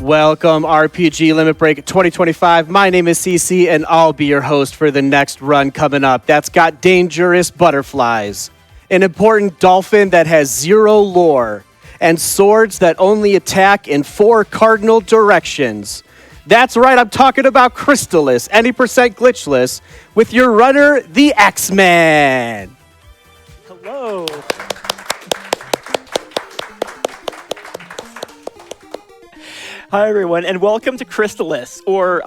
Welcome, RPG Limit Break 2025. My name is CC, and I'll be your host for the next run coming up. That's got dangerous butterflies, an important dolphin that has zero lore, and swords that only attack in 4 cardinal directions. That's right, I'm talking about Crystalis, any percent glitchless, with your runner, TheAxeMan. Hello. Hi, everyone, and welcome to Crystalis. Or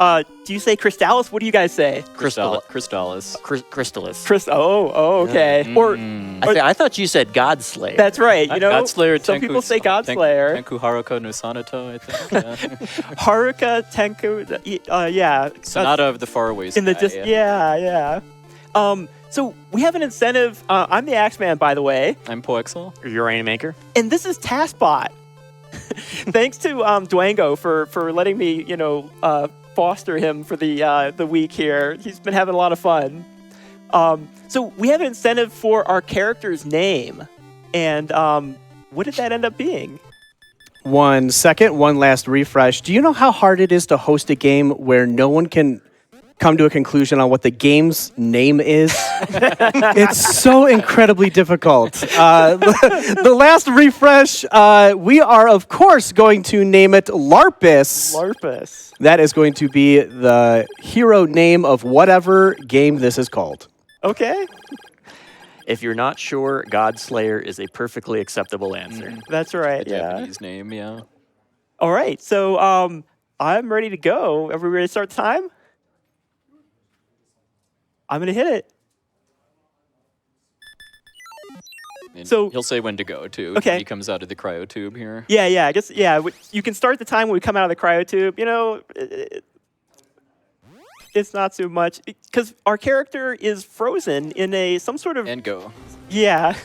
do you say Crystalis? What do you guys say? Crystalis. Crystalis. Okay. Yeah. I thought you said Godslayer. That's right. You know, Godslayer, some people say Godslayer. Tenku Haruka no Sanato, I think. Haruka Tenku. Yeah. Sonata of the Faraway Sky. Yeah. So we have an incentive. I'm the Axeman, by the way. I'm puwexil. UraniumAnchor. And this is TaskBot. Thanks to Dwango for letting me, foster him for the week here. He's been having a lot of fun. So we have an incentive for our character's name. And what did that end up being? 1 second, one last refresh. Do you know how hard it is to host a game where no one can come to a conclusion on what the game's name is? It's so incredibly difficult. The last refresh, we are, of course, going to name it Larpus. Larpus. That is going to be the hero name of whatever game this is called. Okay. If you're not sure, Godslayer is a perfectly acceptable answer. That's right, The Japanese name, yeah. All right, so I'm ready to go. Are we ready to start the time? I'm going to hit it. And So- he'll say when to go, too. Okay. When he comes out of the cryo tube here. Yeah, I guess, you can start the time when we come out of the cryo tube. It's not too much, because our character is frozen in some sort of... And go. Yeah.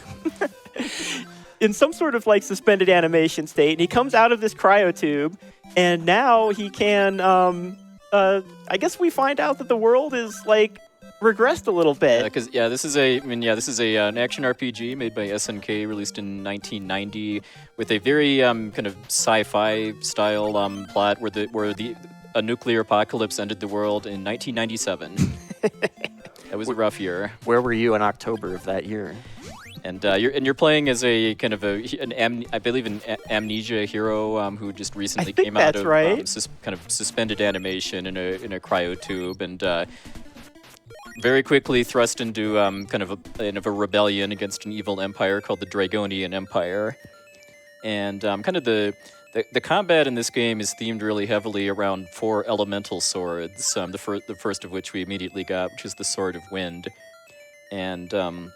In some sort of, suspended animation state. And he comes out of this cryo tube, and now he can... I guess we find out that the world is, regressed a little bit. Because this is an action RPG made by SNK, released in 1990, with a very kind of sci-fi style plot where a nuclear apocalypse ended the world in 1997. That was a rough year. Where were you in October of that year? And you're playing as a kind of an amnesia hero who just recently came out of kind of suspended animation in a cryo tube, and very quickly thrust into kind of a rebellion against an evil empire called the Dragonian Empire. And kind of the combat in this game is themed really heavily around 4 elemental swords. The first of which we immediately got, which is the Sword of Wind. And kind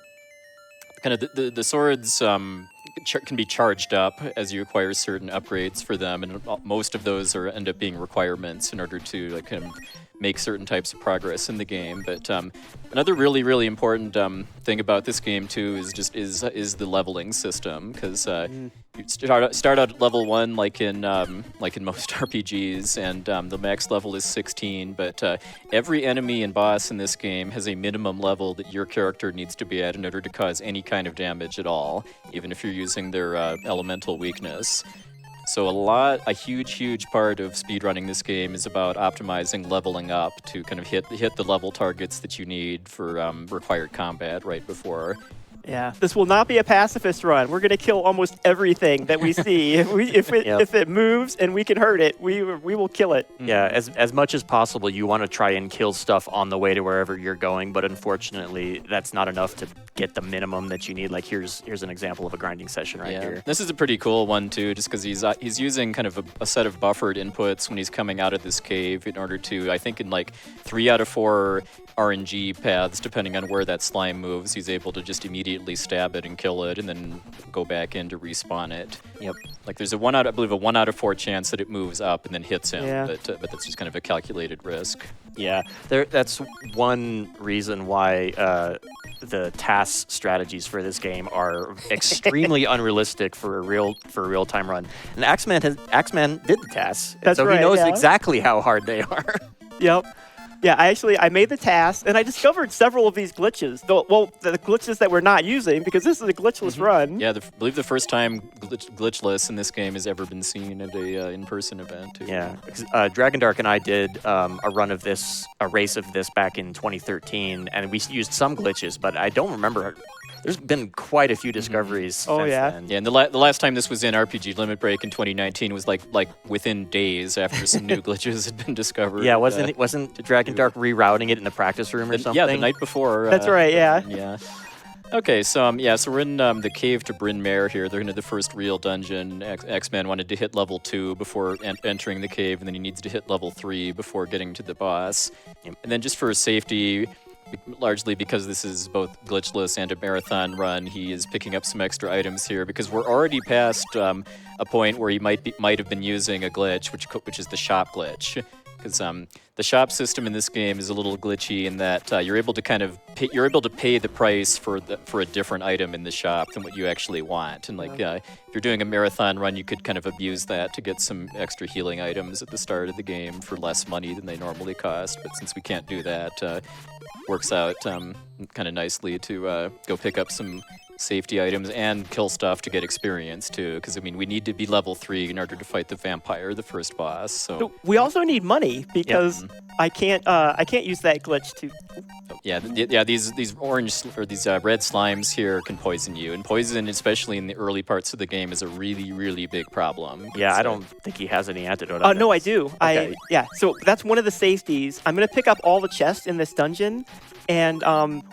of the swords can be charged up as you acquire certain upgrades for them, and most of those end up being requirements in order to kind of make certain types of progress in the game. But another really, really important thing about this game too is the leveling system, because you start out at level 1 like in most RPGs, and the max level is 16. But every enemy and boss in this game has a minimum level that your character needs to be at in order to cause any kind of damage at all, even if you're using their elemental weakness. So a huge part of speedrunning this game is about optimizing leveling up to kind of hit the level targets that you need for required combat right before. Yeah, this will not be a pacifist run. We're going to kill almost everything that we see. If it moves and we can hurt it, we will kill it. Yeah, as much as possible, you want to try and kill stuff on the way to wherever you're going, but unfortunately, that's not enough to get the minimum that you need. Like here's an example of a grinding session right here. This is a pretty cool one too, just because he's using kind of a set of buffered inputs when he's coming out of this cave in order to, I think in 3 out of 4 RNG paths, depending on where that slime moves, he's able to just immediately stab it and kill it, and then go back in to respawn it. Yep. There's a 1 out of 4 chance that it moves up and then hits him, Yeah. but that's just kind of a calculated risk. Yeah, that's one reason why the task strategies for this game are extremely unrealistic for a real-time run. And Axeman did the tasks, That's so right, he knows yeah. exactly how hard they are. Yep. Yeah, I made the task, and I discovered several of these glitches. Well, the glitches that we're not using, because this is a glitchless run. Yeah, I believe the first time glitchless in this game has ever been seen at a in-person event. Too. Yeah, Dragon Dark and I did a race of this back in 2013, and we used some glitches, but I don't remember. There's been quite a few discoveries since then. Yeah, and the last time this was in RPG Limit Break in 2019 was like within days after some new glitches had been discovered. Yeah, wasn't Dragon Dark rerouting it in the practice room or something? Yeah, the night before. That's right, yeah. Yeah. Okay, so so we're in the cave to Bryn Mawr here. They're into the first real dungeon. X-Man wanted to hit level 2 before entering the cave, and then he needs to hit level 3 before getting to the boss. And then just for safety, largely because this is both glitchless and a marathon run, he is picking up some extra items here because we're already past a point where he might have been using a glitch, which is the shop glitch. Because the shop system in this game is a little glitchy in that you're able to pay the price for a different item in the shop than what you actually want. And if you're doing a marathon run, you could kind of abuse that to get some extra healing items at the start of the game for less money than they normally cost. But since we can't do that, works out kind of nicely to go pick up some safety items and kill stuff to get experience too, because I mean we need to be level 3 in order to fight the vampire, the first boss. So we also need money because I can't use that glitch to. These orange or these red slimes here can poison you, and poison, especially in the early parts of the game, is a really big problem. Yeah, I don't think he has any antidote. Oh no, I do. Okay. So that's one of the safeties. I'm gonna pick up all the chests in this dungeon. And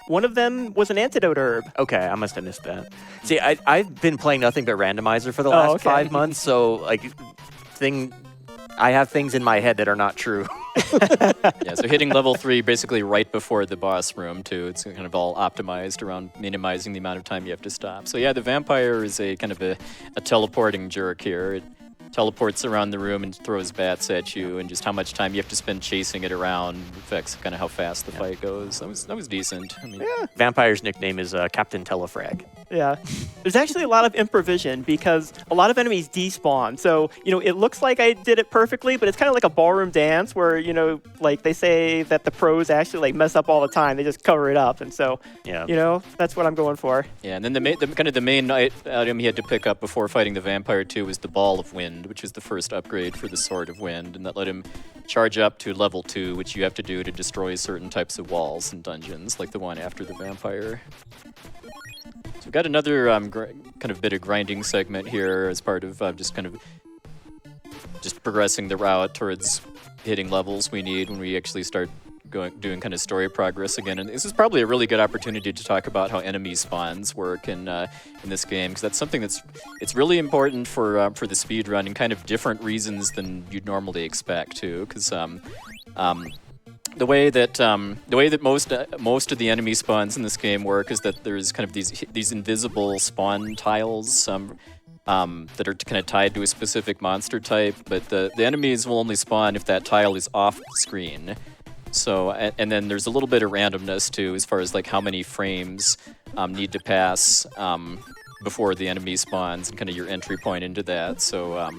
one of them was an antidote herb. Okay, I must have missed that. See, I've been playing nothing but randomizer for the last 5 months, so I have things in my head that are not true. Yeah, so hitting level 3 basically right before the boss room too. It's kind of all optimized around minimizing the amount of time you have to stop. So yeah, the vampire is a kind of a teleporting jerk here. It teleports around the room and throws bats at you, and just how much time you have to spend chasing it around affects kind of how fast the fight goes. That was decent. I mean, Vampire's nickname is Captain Telefrag. Yeah. There's actually a lot of improvisation because a lot of enemies despawn. So, it looks like I did it perfectly, but it's kind of like a ballroom dance where, they say that the pros actually mess up all the time. They just cover it up. And so, that's what I'm going for. Yeah, and then the main item he had to pick up before fighting the vampire too was the Ball of Wind, which is the first upgrade for the Sword of Wind, and that let him charge up to level 2, which you have to do to destroy certain types of walls and dungeons, like the one after the vampire. So we've got another kind of bit of grinding segment here as part of just progressing the route towards hitting levels we need when we actually start doing kind of story progress again. And this is probably a really good opportunity to talk about how enemy spawns work in this game, because that's something it's really important for the speed run and kind of different reasons than you'd normally expect too, because the way that most of the enemy spawns in this game work is that there's kind of these invisible spawn tiles that are kind of tied to a specific monster type, but the enemies will only spawn if that tile is off screen. So, and then there's a little bit of randomness too, as far as how many frames need to pass before the enemy spawns, and kind of your entry point into that. So,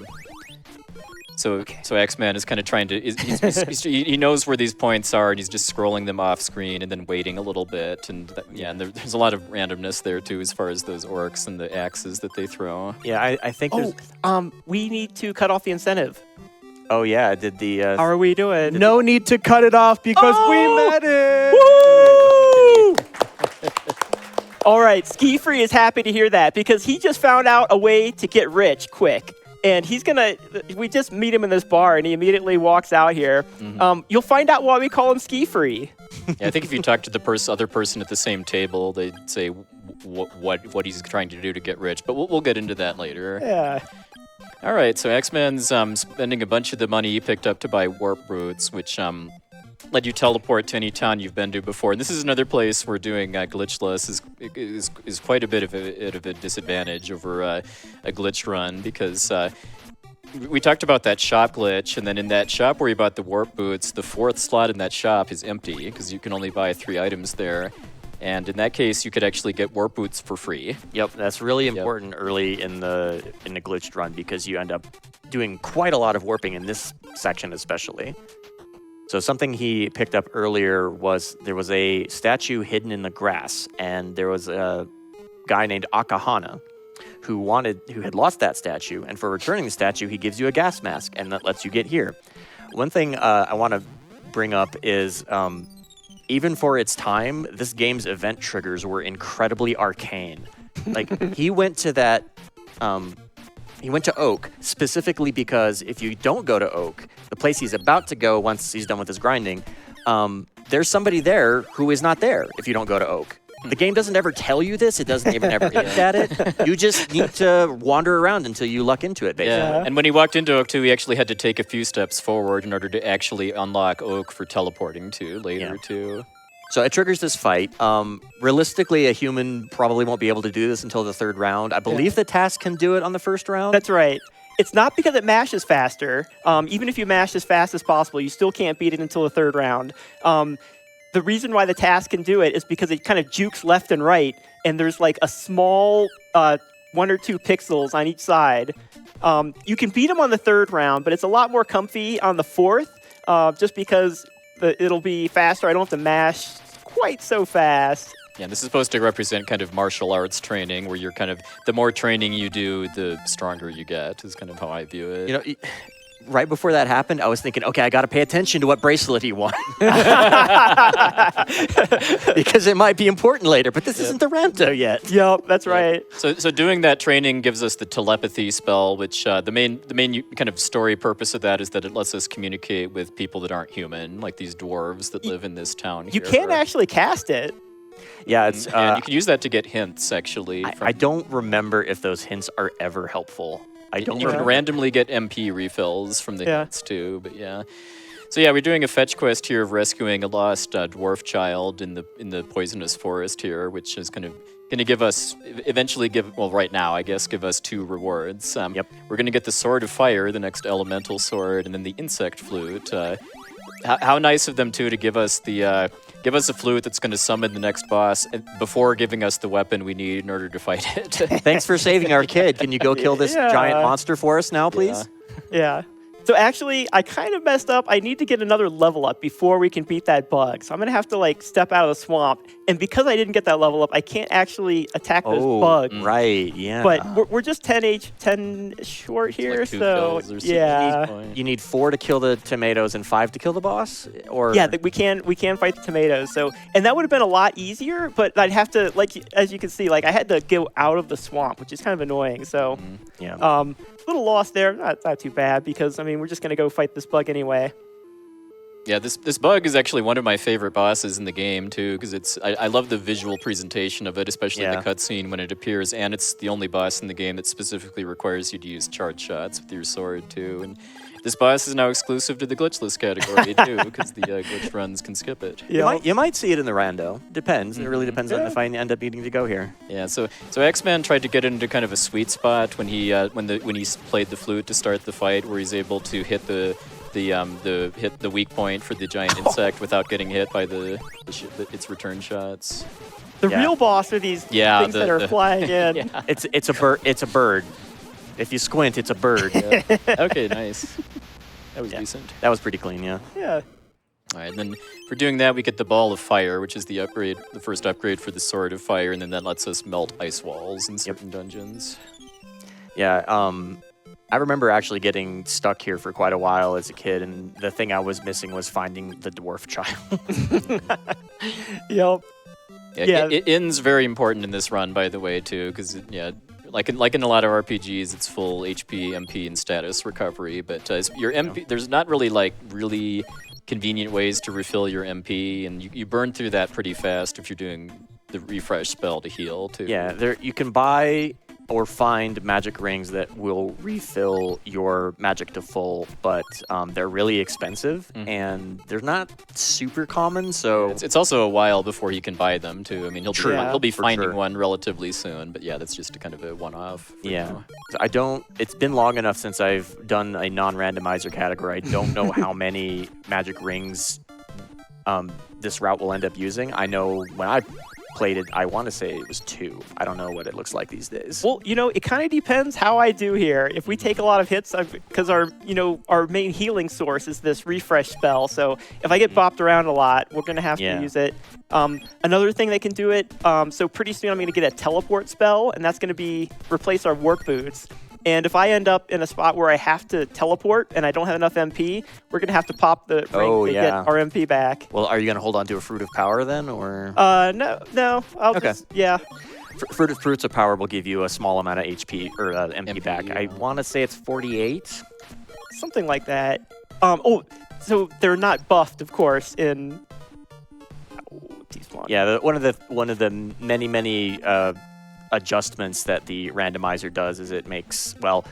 So X-Man is kind of trying to. He knows where these points are, and he's just scrolling them off screen and then waiting a little bit. And and there's a lot of randomness there too, as far as those orcs and the axes that they throw. Yeah, I think. We need to cut off the incentive. Oh yeah, did the. How are we doing? No need to cut it off because we met it. Woo! All right, Ski Free is happy to hear that because he just found out a way to get rich quick. And we just meet him in this bar, and he immediately walks out here. Mm-hmm. You'll find out why we call him Ski Free. Yeah, I think if you talk to the other person at the same table, they'd say what he's trying to do to get rich. But we'll get into that later. Yeah. All right, so X-Man's spending a bunch of the money he picked up to buy warp boots, which let you teleport to any town you've been to before. And this is another place where doing glitchless is quite a bit of a disadvantage over a glitch run, because we talked about that shop glitch, and then in that shop where you bought the warp boots, the 4th slot in that shop is empty because you can only buy 3 items there. And in that case, you could actually get warp boots for free. Yep, that's really important early in the glitched run, because you end up doing quite a lot of warping in this section especially. So something he picked up earlier was there was a statue hidden in the grass, and there was a guy named Akahana who had lost that statue, and for returning the statue, he gives you a gas mask, and that lets you get here. One thing I want to bring up is even for its time, this game's event triggers were incredibly arcane. Like, he went to Oak specifically because if you don't go to Oak, the place he's about to go once he's done with his grinding, there's somebody there who is not there if you don't go to Oak. The game doesn't ever tell you this. It doesn't even ever hint at it. You just need to wander around until you luck into it, basically. Yeah. And when he walked into Oak, too, he actually had to take a few steps forward in order to actually unlock Oak for teleporting to later, too. So it triggers this fight. Realistically, a human probably won't be able to do this until the third round. I believe the task can do it on the first round. That's right. It's not because it mashes faster. Even if you mash as fast as possible, you still can't beat it until the third round. The reason why the task can do it is because it kind of jukes left and right, and there's like a small 1 or 2 pixels on each side. You can beat them on the third round, but it's a lot more comfy on the fourth, just because it'll be faster. I don't have to mash quite so fast. Yeah, this is supposed to represent kind of martial arts training, where you're kind of, the more training you do, the stronger you get, is kind of how I view it. You know, right before that happened, I was thinking, okay, I got to pay attention to what bracelet he won. Because it might be important later, but this isn't the Ranto yet. Yep, that's right. So doing that training gives us the telepathy spell, which the main kind of story purpose of that is that it lets us communicate with people that aren't human, like these dwarves that live in this town You here. can't actually cast it. Yeah, it's. And you can use that to get hints, actually. I don't remember if those hints are ever helpful. You can randomly get MP refills from the hints too, but yeah. So yeah, we're doing a fetch quest here of rescuing a lost dwarf child in the poisonous forest here, which is kind of going to give us, right now, I guess, give us 2 rewards. We're going to get the Sword of Fire, the next elemental sword, and then the Insect Flute. How nice of them, too, to give us the... Give us a flute that's going to summon the next boss before giving us the weapon we need in order to fight it. Thanks for saving our kid. Can you go kill this giant monster for us now, please? Yeah. So actually, I kind of messed up. I need to get another level up before we can beat that bug. So I'm going to have to like step out of the swamp. And because I didn't get that level up, I can't actually attack those bugs. Right, yeah. But we're just 10 short here, like 2 so kills or yeah. You need 4 to kill the tomatoes and 5 to kill the boss? Or Yeah, we can fight the tomatoes. So, and that would have been a lot easier, but I'd have to, like, as you can see, like I had to go out of the swamp, which is kind of annoying. So, a little lost there. Not too bad, because I mean we're just gonna go fight this bug anyway. Yeah, this bug is actually one of my favorite bosses in the game too, because I love the visual presentation of it, especially in the cutscene when it appears, and it's the only boss in the game that specifically requires you to use charge shots with your sword too. And this boss is now exclusive to the glitchless category too, because the glitch runs can skip it. You might see it in the rando. Depends. It really depends on if I end up needing to go here. Yeah. So X-Man tried to get into kind of a sweet spot when he played the flute to start the fight, where he's able to hit the weak point for the giant insect without getting hit by its return shots. The real boss are these things that are flying in. Yeah. It's a bird. It's a bird. If you squint, it's a bird. Okay, nice. That was decent. That was pretty clean, yeah. Yeah. All right, and then for doing that, we get the Ball of Fire, which is the first upgrade for the Sword of Fire, and then that lets us melt ice walls in certain dungeons. Yeah, I remember actually getting stuck here for quite a while as a kid, and the thing I was missing was finding the dwarf child. Yep. Yeah. In's very important in this run, by the way, too, because like in a lot of RPGs, it's full HP, MP, and status recovery. But your MP, there's not really convenient ways to refill your MP, and you burn through that pretty fast if you're doing the refresh spell to heal too. Yeah, you can buy or find magic rings that will refill your magic to full, but they're really expensive and they're not super common. So it's also a while before he can buy them too. I mean, he'll be finding one relatively soon, but yeah, that's just a kind of a one-off. Yeah, it's been long enough since I've done a non-randomizer category. I don't know how many magic rings this route will end up using. I know when I played it, I want to say it was 2. I don't know what it looks like these days. Well, it kind of depends how I do here. If we take a lot of hits, because our main healing source is this refresh spell. So if I get bopped around a lot, we're going to have to use it. Another thing that can do it, so pretty soon I'm going to get a teleport spell, and that's going to replace our work boots. And if I end up in a spot where I have to teleport and I don't have enough MP, we're going to have to pop the ring to get our MP back. Well, are you going to hold on to a Fruit of Power then, or? No. I'll just. Fruits of Power will give you a small amount of HP or MP back. I want to say it's 48. Something like that. So they're not buffed, of course, in. Yeah, one of the many adjustments that the randomizer does is it makes, well,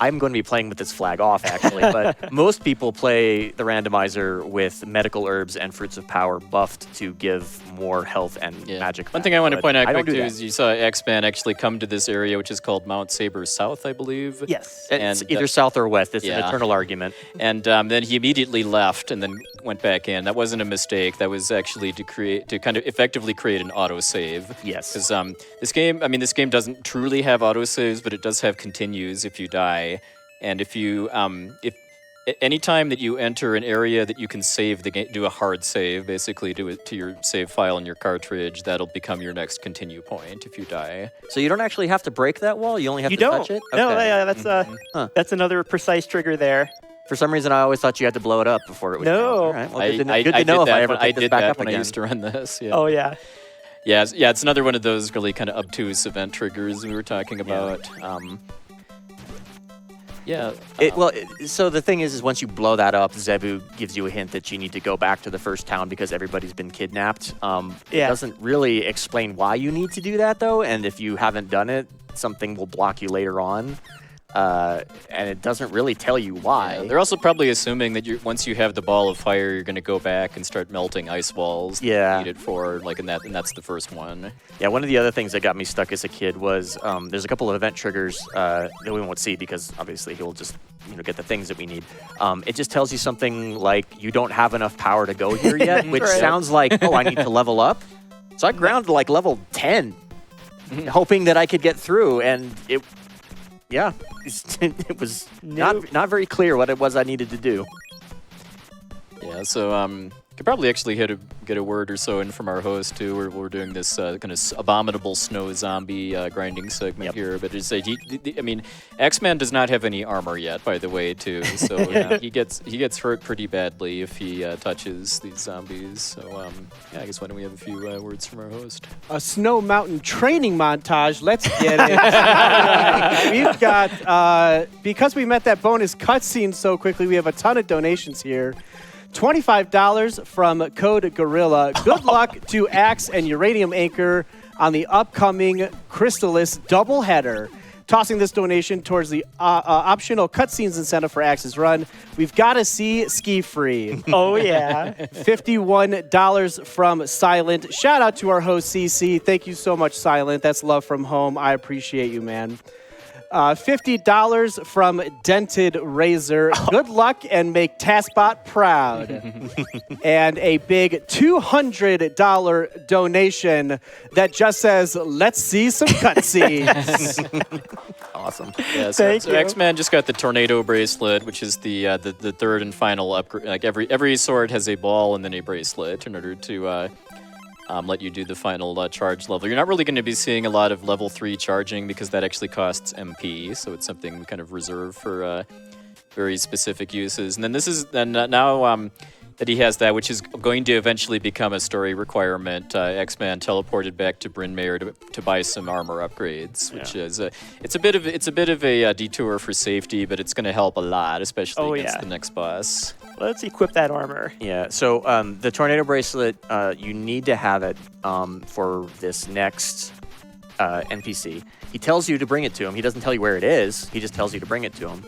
I'm going to be playing with this flag off, actually, but most people play the randomizer with medical herbs and fruits of power buffed to give more health and magic. One thing I want to point out quick, too, is you saw X-Man actually come to this area, which is called Mount Saber South, I believe. Yes. It's either south or west. It's an eternal argument. And then he immediately left and then went back in. That wasn't a mistake. That was actually to kind of effectively create an autosave. Yes. Because this game doesn't truly have autosaves, but it does have continues if you die. And if any time that you enter an area that you can save the game, do a hard save, basically to your save file in your cartridge, that'll become your next continue point if you die. So you don't actually have to break that wall? You only have to touch it? No, that's another precise trigger there. For some reason, I always thought you had to blow it up before it would. No. All right. Well, good to know if I ever pick this back up when again. I used to run this. Yeah. Oh, yeah. Yeah, it's another one of those really kind of obtuse event triggers we were talking about. So the thing is once you blow that up, Zebu gives you a hint that you need to go back to the first town because everybody's been kidnapped. It doesn't really explain why you need to do that, though, and if you haven't done it, something will block you later on. And it doesn't really tell you why. Yeah, they're also probably assuming that once you have the ball of fire, you're going to go back and start melting ice walls. That you need it for, and that's the first one. Yeah, one of the other things that got me stuck as a kid was there's a couple of event triggers that we won't see because obviously he'll just get the things that we need. It just tells you something like you don't have enough power to go here yet, which sounds like, I need to level up. So I grounded like level 10, hoping that I could get through, and it was not very clear what it was I needed to do. Yeah, so could probably actually get a word or so in from our host too. We're doing this kind of abominable snow zombie grinding segment here, but it's X-Man does not have any armor yet, by the way, too. So he gets hurt pretty badly if he touches these zombies. So I guess why don't we have a few words from our host? A Snow Mountain training montage. Let's get it. We've got because we met that bonus cutscene so quickly. We have a ton of donations here. $25 from Code Gorilla. Good luck to Axe and UraniumAnchor on the upcoming Crystalis doubleheader. Tossing this donation towards the optional cutscenes incentive for Axe's run. We've got to see Ski Free. Oh, yeah. $51 from Silent. Shout out to our host, CC. Thank you so much, Silent. That's love from home. I appreciate you, man. $50 from Dented Razor. Good luck and make TaskBot proud. And a big $200 donation that just says, let's see some cutscenes. Awesome. Yeah, so X-Man just got the Tornado Bracelet, which is the third and final upgrade. Like every sword has a ball and then a bracelet in order to let you do the final charge level. You're not really going to be seeing a lot of level 3 charging because that actually costs MP, so it's something we kind of reserved for very specific uses. And then now that he has that, which is going to eventually become a story requirement, X-Man teleported back to Bryn Mawr to buy some armor upgrades, which is it's a bit of a detour for safety, but it's going to help a lot, especially against the next boss. Let's equip that armor. Yeah, so the Tornado Bracelet, you need to have it for this next NPC. He tells you to bring it to him. He doesn't tell you where it is. He just tells you to bring it to him.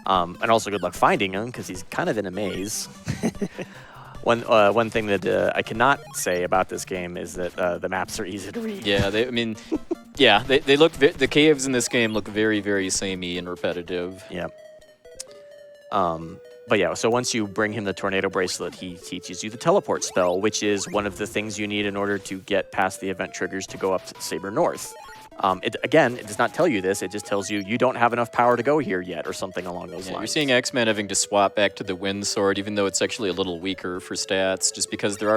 And also good luck finding him, because he's kind of in a maze. One thing that I cannot say about this game is that the maps are easy to read. Yeah, they look. The caves in this game look very, very samey and repetitive. Yeah. But yeah, so once you bring him the tornado bracelet, he teaches you the teleport spell, which is one of the things you need in order to get past the event triggers to go up to Saber North. It does not tell you this. It just tells you don't have enough power to go here yet, or something along those lines. You're seeing X-Man having to swap back to the Wind Sword, even though it's actually a little weaker for stats, just because there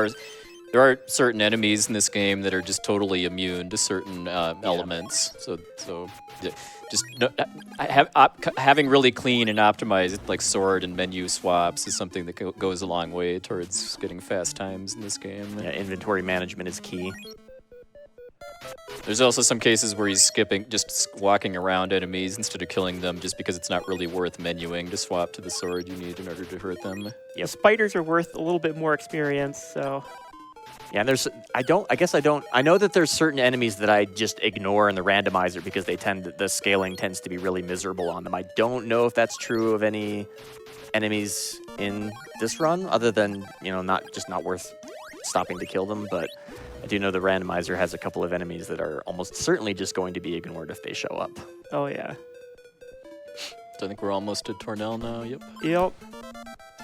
are certain enemies in this game that are just totally immune to certain elements. So just having really clean and optimized like sword and menu swaps is something that goes a long way towards getting fast times in this game. Yeah, inventory management is key. There's also some cases where he's just walking around enemies instead of killing them, just because it's not really worth menuing to swap to the sword you need in order to hurt them. Yep. The spiders are worth a little bit more experience, so. Yeah, and I know that there's certain enemies that I just ignore in the randomizer because the scaling tends to be really miserable on them. I don't know if that's true of any enemies in this run, other than, not worth stopping to kill them, but I do know the randomizer has a couple of enemies that are almost certainly just going to be ignored if they show up. Oh, yeah. So I think we're almost at Tornell now, yep. Yep.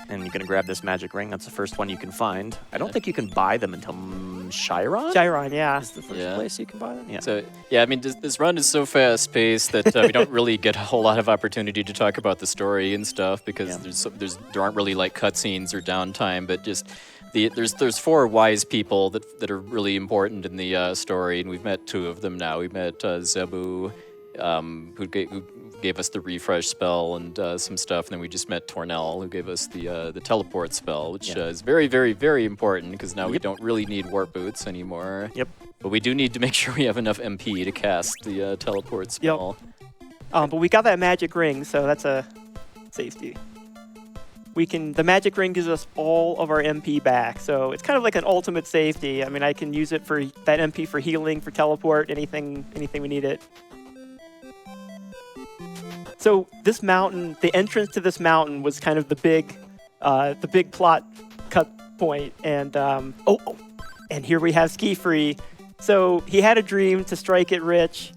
And you're going to grab this magic ring. That's the first one you can find. I don't think you can buy them until Chiron? Chiron, yeah. Is the first place you can buy them? Yeah. So, I mean, this run is so fast-paced that we don't really get a whole lot of opportunity to talk about the story and stuff, because there aren't really, like, cutscenes or downtime, but just there's 4 wise people that are really important in the story, and we've met 2 of them now. We've met Zebu, who gave us the refresh spell and some stuff, and then we just met Tornell, who gave us the teleport spell, which is very, very, very important, because now we don't really need warp boots anymore. Yep. But we do need to make sure we have enough MP to cast the teleport spell. Yep. But we got that magic ring, so that's a safety. The magic ring gives us all of our MP back, so it's kind of like an ultimate safety. I mean, I can use it for that MP for healing, for teleport, anything we need it. So this mountain, the entrance to this mountain was kind of the big plot cut point, and and here we have Ski Free. So he had a dream to strike it rich,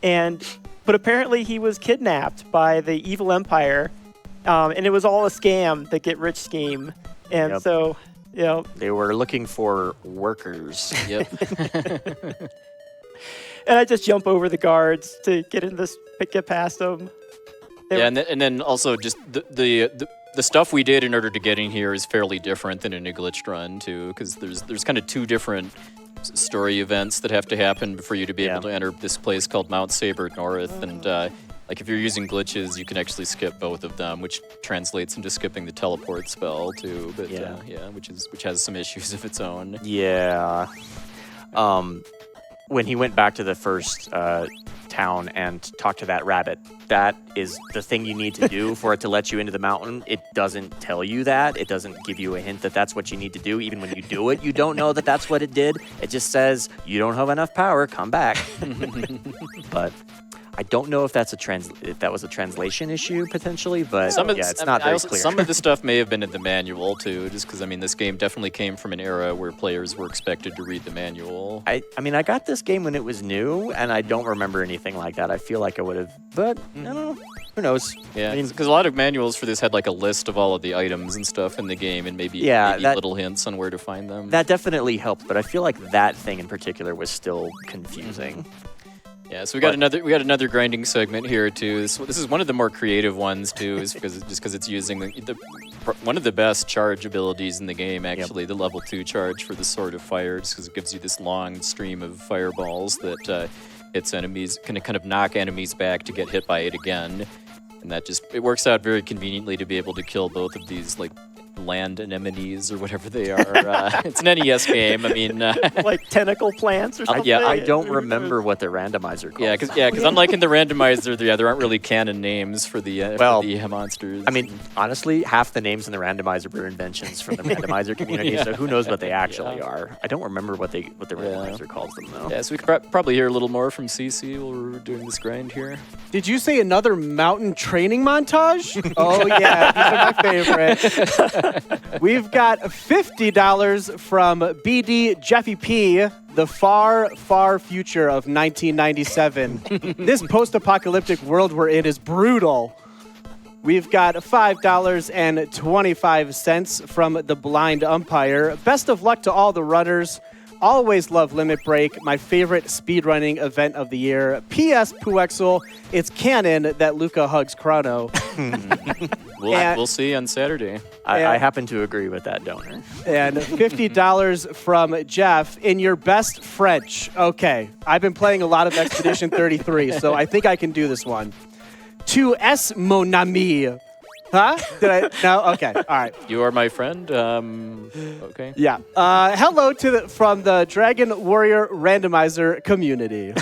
but apparently he was kidnapped by the evil empire. And it was all a scam, the get rich scheme. And so, they were looking for workers. Yep. And I just jump over the guards to get past them. And then also just the stuff we did in order to get in here is fairly different than in a glitched run too, because there's kind of 2 different story events that have to happen before you to be able to enter this place called Mount Saber North, and like if you're using glitches, you can actually skip both of them, which translates into skipping the teleport spell too. But which has some issues of its own. Yeah. When he went back to the first town and talked to that rabbit, that is the thing you need to do for it to let you into the mountain. It doesn't tell you that. It doesn't give you a hint that that's what you need to do. Even when you do it, you don't know that that's what it did. It just says, you don't have enough power, come back. But I don't know if that was a translation issue potentially, but it's not very clear. Some of the stuff may have been in the manual too, just because this game definitely came from an era where players were expected to read the manual. I got this game when it was new, and I don't remember anything like that. I feel like I would have, but I don't know. Who knows? Yeah, because a lot of manuals for this had like a list of all of the items and stuff in the game, and maybe little hints on where to find them. That definitely helped, but I feel like that thing in particular was still confusing. Yeah, so we got another grinding segment here too. This is one of the more creative ones too, is because it's using one of the best charge abilities in the game. Actually, the level 2 charge for the Sword of Fire, just because it gives you this long stream of fireballs that hits enemies, can kind of knock enemies back to get hit by it again, and it works out very conveniently to be able to kill both of these like land anemones or whatever they are. It's an NES game. I mean, like tentacle plants or something. I don't remember what the randomizer calls. Because unlike in the randomizer, there aren't really canon names for the monsters. I mean, honestly, half the names in the randomizer were inventions from the randomizer community. So who knows what they actually are? I don't remember what the randomizer calls them though. Yeah, so we could probably hear a little more from CC while we're doing this grind here. Did you say another mountain training montage? Oh yeah, these are my favorite. We've got $50 from BD Jeffy P, the far, far future of 1997. This post-apocalyptic world we're in is brutal. We've got $5.25 from the blind umpire. Best of luck to all the runners. Always love Limit Break, my favorite speedrunning event of the year. P.S. puwexil, it's canon that Luca hugs Chrono. We'll see on Saturday. I happen to agree with that donor. And $50 from Jeff in your best French. Okay, I've been playing a lot of Expedition 33, so I think I can do this one. Tu es mon ami. Huh? Did I? No? Okay. All right. You are my friend. Okay. Yeah. Hello from the Dragon Warrior Randomizer community.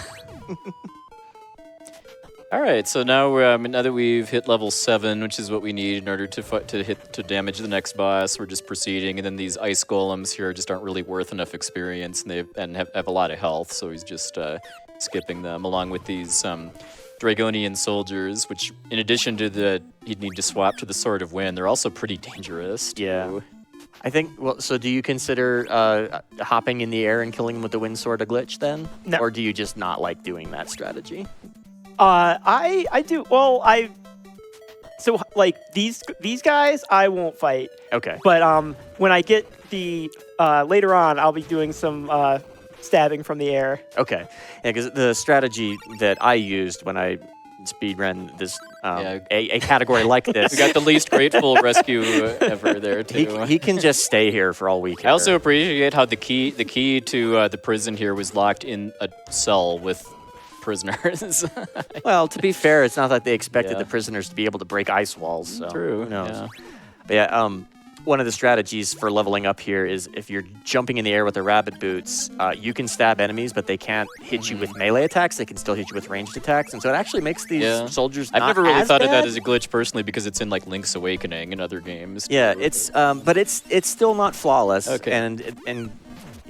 All right. So now now that we've hit level 7, which is what we need in order to damage the next boss, we're just proceeding. And then these ice golems here just aren't really worth enough experience, and have a lot of health. So he's just skipping them, along with these Dragonian soldiers, which, in addition to he'd need to swap to the Sword of Wind, they're also pretty dangerous, too. Yeah. I think, so do you consider hopping in the air and killing them with the Wind Sword a glitch, then? No. Or do you just not like doing that strategy? I do, so, like, these guys, I won't fight. Okay. But when I get the, later on, I'll be doing some stabbing from the air. Okay. Yeah, because the strategy that I used when I speedrun this, a category like this. We got the least grateful rescue ever there, too. He can just stay here for all week. I also appreciate how the key to the prison here was locked in a cell with prisoners. Well, to be fair, it's not that they expected the prisoners to be able to break ice walls. So True. Who knows? Yeah. But yeah, one of the strategies for leveling up here is if you're jumping in the air with the rabbit boots, you can stab enemies, but they can't hit you with melee attacks. They can still hit you with ranged attacks, and so it actually makes these soldiers I've not never really as thought of bad. that as a glitch personally, because it's in like Link's Awakening and other games. Yeah, but it's still not flawless. Okay. And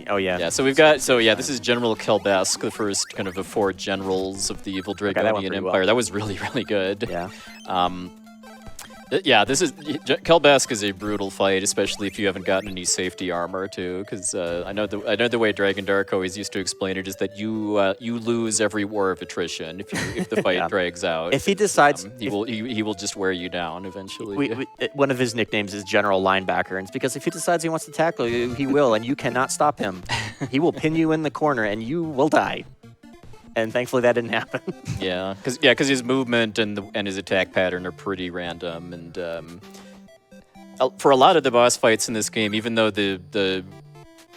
oh yeah. Yeah, so we've got, this is General Kelbesk, the first kind of the 4 generals of the evil Dragonian Empire. well. That was really, really good. Yeah. Kelbesk is a brutal fight, especially if you haven't gotten any safety armor too, because I know the way Dragon Dark always used to explain it is that you lose every war of attrition if the fight drags out. If he decides, he will just wear you down eventually. One of his nicknames is General Linebacker, and it's because if he decides he wants to tackle you, he will, and you cannot stop him. He will pin you in the corner, and you will die. And thankfully that didn't happen. Yeah, because his movement and his attack pattern are pretty random, and for a lot of the boss fights in this game, even though the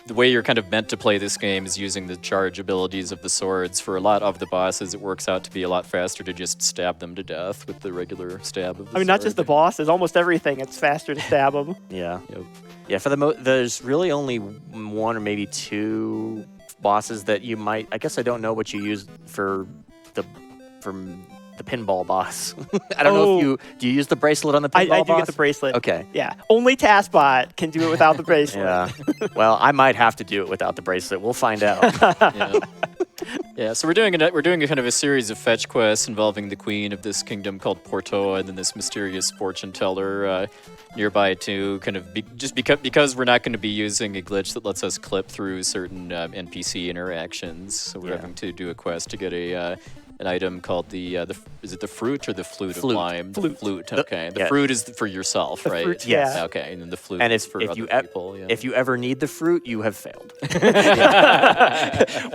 way you're kind of meant to play this game is using the charge abilities of the swords, for a lot of the bosses it works out to be a lot faster to just stab them to death with the regular stab of the sword. Not just the bosses, almost everything. It's faster to stab them. Yeah. Yep. Yeah, there's really only 1 or maybe 2 bosses that you might. I guess I don't know what you use for the pinball boss. I don't know if do you use the bracelet on the pinball I boss? do get the bracelet. Okay. Yeah. Only TaskBot can do it without the bracelet. Yeah. Well, I might have to do it without the bracelet. We'll find out. Yeah, so we're doing a kind of a series of fetch quests involving the queen of this kingdom called Porto, and then this mysterious fortune teller nearby too. Kind of because we're not going to be using a glitch that lets us clip through certain NPC interactions, so we're having to do a quest to get an item called is it the fruit or the flute of lime? Flute. Okay. The fruit is for yourself, right? Fruit, Yes. yeah. Okay, and then the flute And is for other people. Yeah. if you ever need the fruit, you have failed.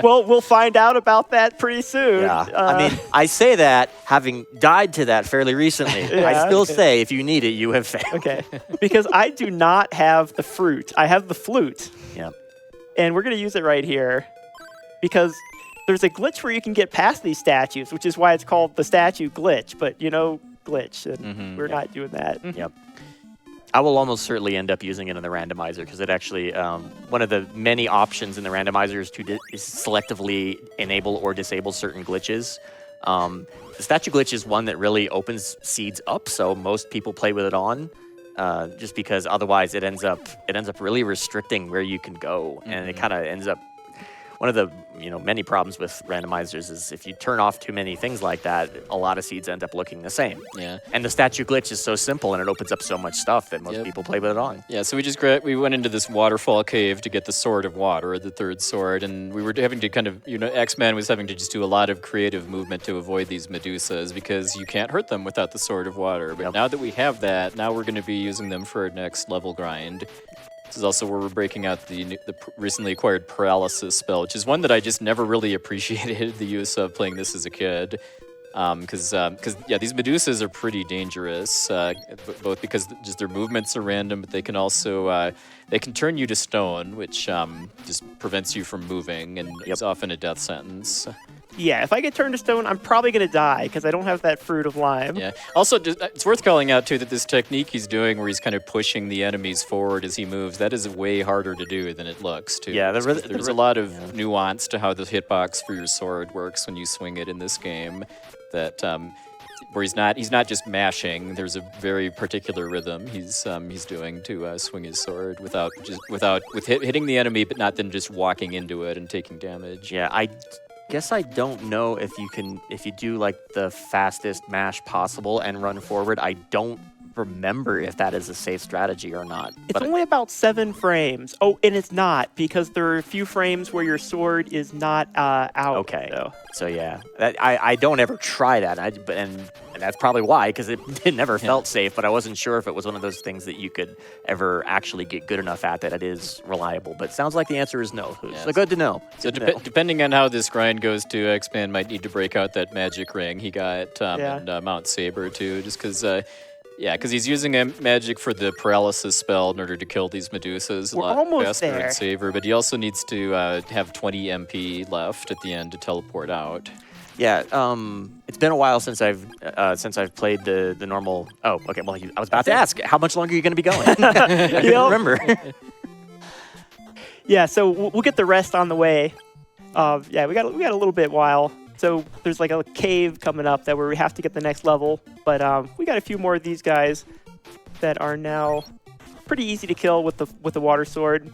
Well, we'll find out about that pretty soon. Yeah. I mean, I say that having died to that fairly recently. I still say if you need it, you have failed. Okay. Because I do not have the fruit. I have the flute. Yeah. And we're going to use it right here because there's a glitch where you can get past these statues, which is why it's called the statue glitch. But glitch, and we're not doing that. Yep. I will almost certainly end up using it in the randomizer because it actually, one of the many options in the randomizer is to selectively enable or disable certain glitches. The statue glitch is one that really opens seeds up, so most people play with it on, just because otherwise it ends up really restricting where you can go, and it kind of ends up. one of the many problems with randomizers is if you turn off too many things like that, a lot of seeds end up looking the same. Yeah. And the statue glitch is so simple and it opens up so much stuff that most people play with it on. Yeah, so we went into this waterfall cave to get the Sword of Water, the third sword, and we were having to kind of, X-Man was having to just do a lot of creative movement to avoid these Medusas because you can't hurt them without the Sword of Water. But now that we have that, now we're going to be using them for our next level grind. This is also where we're breaking out the recently acquired Paralysis spell, which is one that I just never really appreciated the use of playing this as a kid. Because these Medusas are pretty dangerous, both because just their movements are random, but they can also they can turn you to stone, which just prevents you from moving and is often a death sentence. Yeah, if I get turned to stone, I'm probably going to die because I don't have that Fruit of Lime. Yeah. Also, it's worth calling out, too, that this technique he's doing where he's kind of pushing the enemies forward as he moves, that is way harder to do than it looks, too. Yeah, there's a lot of nuance to how the hitbox for your sword works when you swing it in this game. That where he's not just mashing. There's a very particular rhythm he's doing to swing his sword with hitting the enemy, but not then just walking into it and taking damage. Yeah, I guess I don't know if you do like the fastest mash possible and run forward. I don't remember if that is a safe strategy or not. It's only about 7 frames. Oh, and it's not, because there are a few frames where your sword is not out. Okay. So yeah, I don't ever try that, and that's probably why, because it never felt safe, but I wasn't sure if it was one of those things that you could ever actually get good enough at that it is reliable. But it sounds like the answer is no. So good to know. So depending on how this grind goes to, X-Man might need to break out that magic ring he got and Mount Saber too, just because... because he's using magic for the paralysis spell in order to kill these Medusas a lot faster and safer, but he also needs to have 20 MP left at the end to teleport out. Yeah, it's been a while since I've played the normal. Oh, okay. Well, I was about to ask, how much longer are you going to be going? I don't remember. Yeah, so we'll get the rest on the way. We got a little bit while. So there's like a cave coming up where we have to get the next level, but we got a few more of these guys that are now pretty easy to kill with the water sword.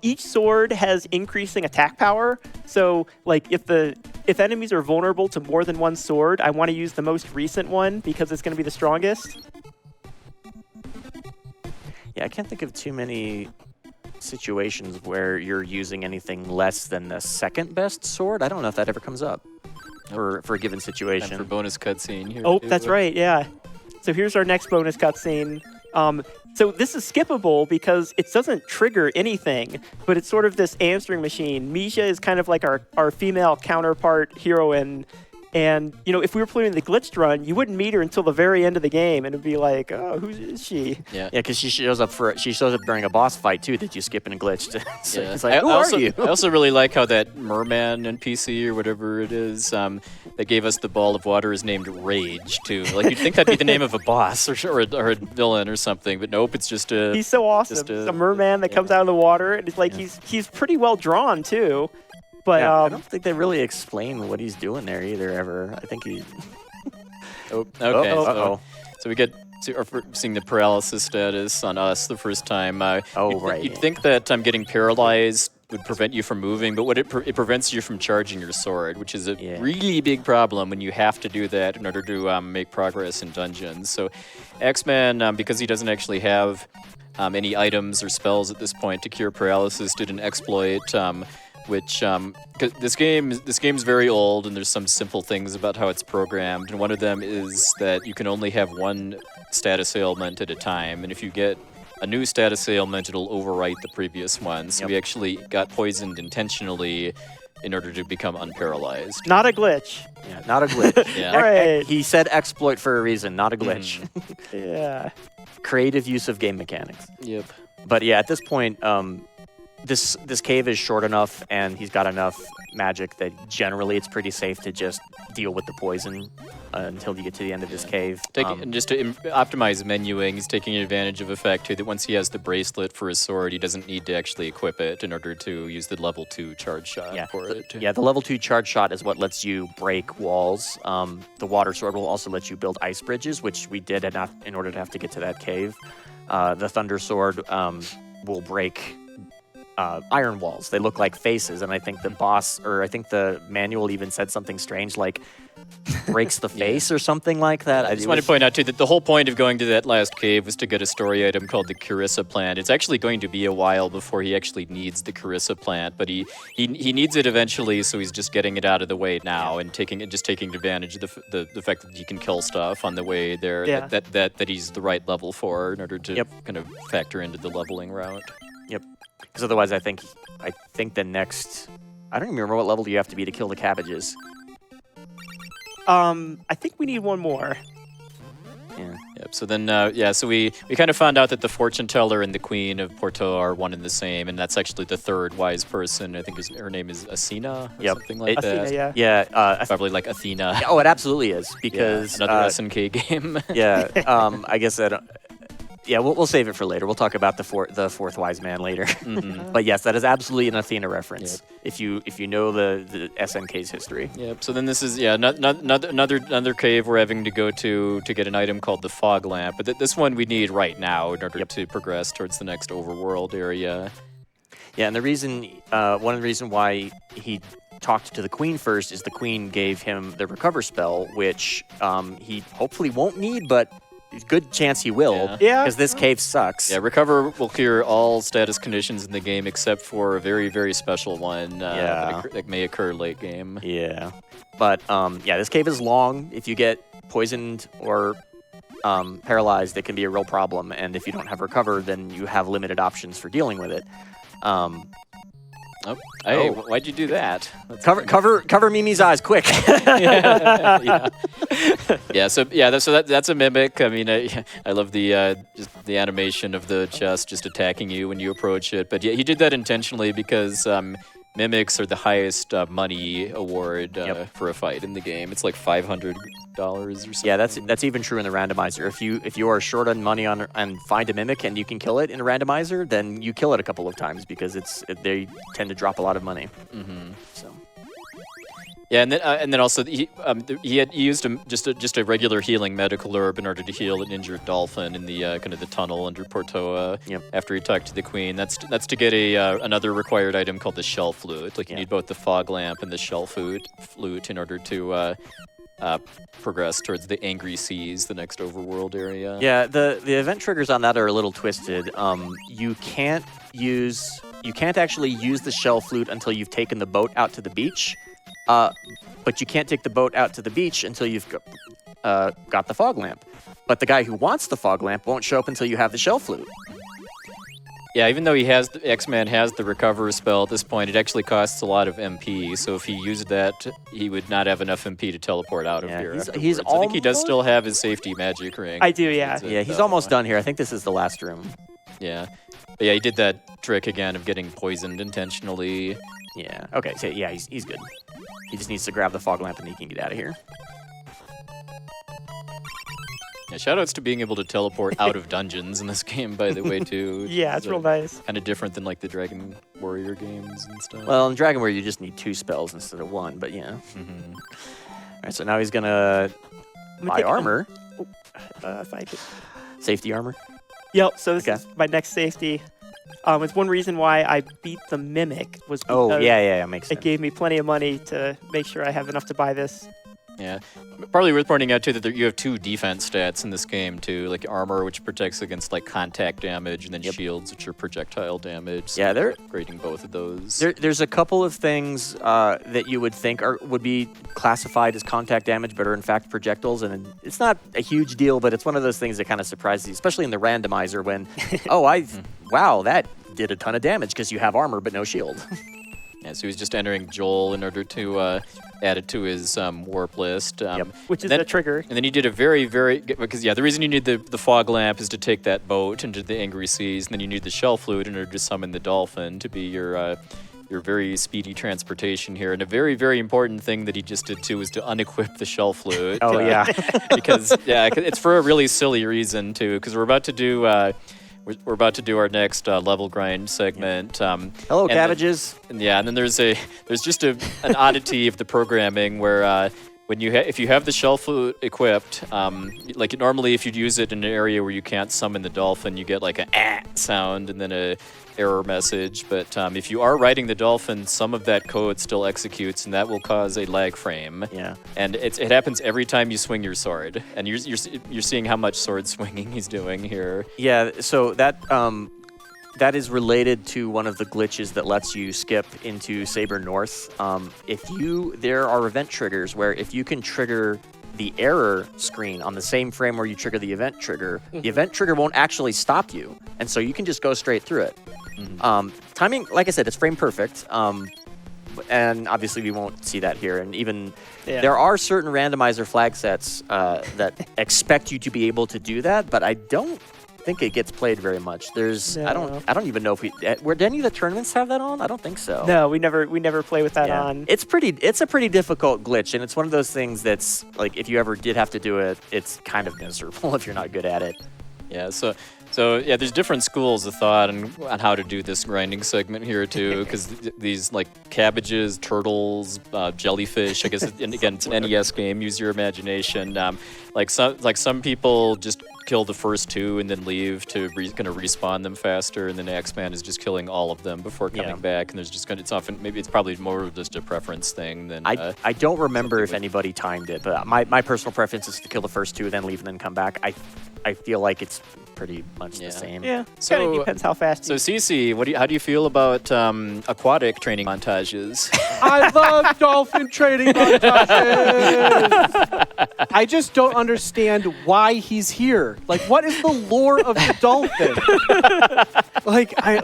Each sword has increasing attack power, so like if enemies are vulnerable to more than one sword, I want to use the most recent one because it's going to be the strongest. Yeah, I can't think of too many situations where you're using anything less than the second best sword. I don't know if that ever comes up for a given situation. Time for bonus cutscene here. Oh, that's right, yeah. So here's our next bonus cutscene. So this is skippable because it doesn't trigger anything, but it's sort of this answering machine. Misha is kind of like our female counterpart heroine. And, if we were playing the glitched run, you wouldn't meet her until the very end of the game, and it'd be like, oh, who is she? Yeah, because she shows up during a boss fight, too, that you skip and glitched. So it's like, who are you? I also really like how that merman NPC, or whatever it is, that gave us the ball of water is named Rage, too. Like, you'd think that'd be the name of a boss or a villain or something, but nope, it's just a... He's so awesome. He's a merman that comes out of the water, and it's like he's pretty well drawn, too. But I don't think they really explain what he's doing there either, ever. I think he... Okay. So we get seeing the paralysis status on us the first time. Right. You'd think that getting paralyzed would prevent you from moving, but it prevents you from charging your sword, which is a really big problem when you have to do that in order to make progress in dungeons. So X-Man, because he doesn't actually have any items or spells at this point to cure paralysis, did an exploit... which, cause this game's very old, and there's some simple things about how it's programmed, and one of them is that you can only have one status ailment at a time, and if you get a new status ailment, it'll overwrite the previous one. So we actually got poisoned intentionally in order to become unparalyzed. Not a glitch. Yeah, not a glitch. Yeah. Right. He said exploit for a reason, not a glitch. Yeah. Creative use of game mechanics. Yep. But yeah, at this point, this cave is short enough, and he's got enough magic that generally it's pretty safe to just deal with the poison until you get to the end of this cave. And just to optimize menuing, he's taking advantage of the fact too that once he has the bracelet for his sword, he doesn't need to actually equip it in order to use the level 2 charge shot for it. Yeah, the level 2 charge shot is what lets you break walls. The water sword will also let you build ice bridges, which we did in order to have to get to that cave. The thunder sword will break iron walls. They look like faces, and I think the manual even said something strange like breaks the face or something like that. I just want to point out too that the whole point of going to that last cave was to get a story item called the Carissa plant. It's actually going to be a while before he actually needs the Carissa plant, but he needs it eventually, so he's just getting it out of the way now and taking advantage of the fact that you can kill stuff on the way there that he's the right level for in order to kind of factor into the leveling route. Yep. Because otherwise, I think the next, I don't even remember what level you have to be to kill the cabbages. I think we need one more. Yeah. Yep. So then, so we kind of found out that the fortune teller and the queen of Porto are one and the same, and that's actually the third wise person. I think her name is Asina or something like that. Athena, Yeah. Probably like Athena. Oh, it absolutely is because another SNK game. I guess that. Yeah, we'll save it for later. We'll talk about the fourth wise man later. Mm-hmm. But yes, that is absolutely an Athena reference. Yep. If you know the SNK's history. Yep. So then this is another cave we're having to go to get an item called the fog lamp. But this one we need right now in order to progress towards the next overworld area. Yeah, and one of the reasons why he talked to the queen first is the queen gave him the recover spell, which he hopefully won't need, but good chance he will. Yeah. Because this cave sucks. Yeah, recover will cure all status conditions in the game except for a very, very special one that may occur late game. Yeah. But, this cave is long. If you get poisoned or paralyzed, it can be a real problem. And if you don't have recover, then you have limited options for dealing with it. Why'd you do that? Cover Mimi's eyes, quick. So that's a mimic. I mean, I love the animation of the chest just attacking you when you approach it. But yeah, he did that intentionally because mimics are the highest money award for a fight in the game. It's like $500 or something. Yeah, that's even true in the randomizer. If you are short on money and find a mimic and you can kill it in a randomizer, then you kill it a couple of times because they tend to drop a lot of money. Mm-hmm. So. Yeah, and then also he used just a regular healing medical herb in order to heal an injured dolphin in the kind of the tunnel under Portoa. Yep. After he talked to the queen, that's to get another required item called the shell flute. Like you need both the fog lamp and the shell flute in order to progress towards the Angry Seas, the next overworld area. Yeah, the event triggers on that are a little twisted. You can't actually use the shell flute until you've taken the boat out to the beach. But you can't take the boat out to the beach until you've got the fog lamp. But the guy who wants the fog lamp won't show up until you have the shell flute. Yeah, even though TheAxeMan has the recover spell at this point, it actually costs a lot of MP. So if he used that, he would not have enough MP to teleport out of here. I think he does still have his safety magic ring. I do, yeah. He's almost done here. I think this is the last room. Yeah. But yeah, he did that trick again of getting poisoned intentionally. Yeah. Okay. So yeah, he's good. He just needs to grab the fog lamp and he can get out of here. Yeah, shoutouts to being able to teleport out of dungeons in this game, by the way, too. Yeah, it's real nice. Kind of different than like the Dragon Warrior games and stuff. Well, in Dragon Warrior, you just need 2 spells instead of 1, but yeah. Mm-hmm. All right, so now he's gonna buy armor. If I could. Safety armor. Yep. So this is my next safety. It's one reason why I beat the Mimic was because makes sense. It gave me plenty of money to make sure I have enough to buy this. Yeah, probably worth pointing out too that you have 2 defense stats in this game too, like armor, which protects against like contact damage, and then shields, which are projectile damage. So yeah, they're upgrading both of those. There's a couple of things that you would think would be classified as contact damage, but are in fact projectiles, and it's not a huge deal, but it's one of those things that kind of surprises you, especially in the randomizer when, wow, that did a ton of damage because you have armor but no shield. Yeah, so he's just entering Joel in order to add it to his warp list. Which is a trigger. And then he did a very, very... Because, the reason you need the fog lamp is to take that boat into the Angry Seas, and then you need the shell flute in order to summon the dolphin to be your very speedy transportation here. And a very, very important thing that he just did, too, is to unequip the shell flute. Because, it's for a really silly reason, too, because we're about to do... We're about to do our next level grind segment. Hello, cabbages. And then there's just an oddity of the programming where if you have the shell flute equipped, like normally if you'd use it in an area where you can't summon the dolphin, you get like a sound and then a error message. But if you are riding the dolphin, some of that code still executes, and that will cause a lag frame. Yeah. And it happens every time you swing your sword, and you're seeing how much sword swinging he's doing here. Yeah. So that is related to one of the glitches that lets you skip into Saber North. There are event triggers where if you can trigger the error screen on the same frame where you trigger the event trigger, the event trigger won't actually stop you, and so you can just go straight through it. Timing, like I said, it's frame perfect, and obviously we won't see that here. And even there are certain randomizer flag sets that expect you to be able to do that, but I don't think it gets played very much. I don't even know if did any of the tournaments have that on? I don't think so. No, we never play with that on. It's a pretty difficult glitch, and it's one of those things that's like if you ever did have to do it, it's kind of miserable if you're not good at it. Yeah, so yeah, there's different schools of thought on how to do this grinding segment here too, because these like cabbages, turtles, jellyfish. I guess again it's an NES game. Use your imagination. Like some people just kill the first two and then leave to kind of respawn them faster, and then TheAxeMan is just killing all of them before coming back. And there's just it's probably more of just a preference thing than. I don't remember if anybody timed it, but my personal preference is to kill the first two, then leave, and then come back. I feel like it's pretty much the same. Yeah, so kind of depends how fast. So CC, how do you feel about aquatic training montages? I love dolphin training montages. I just don't understand why he's here. Like, what is the lore of the dolphin?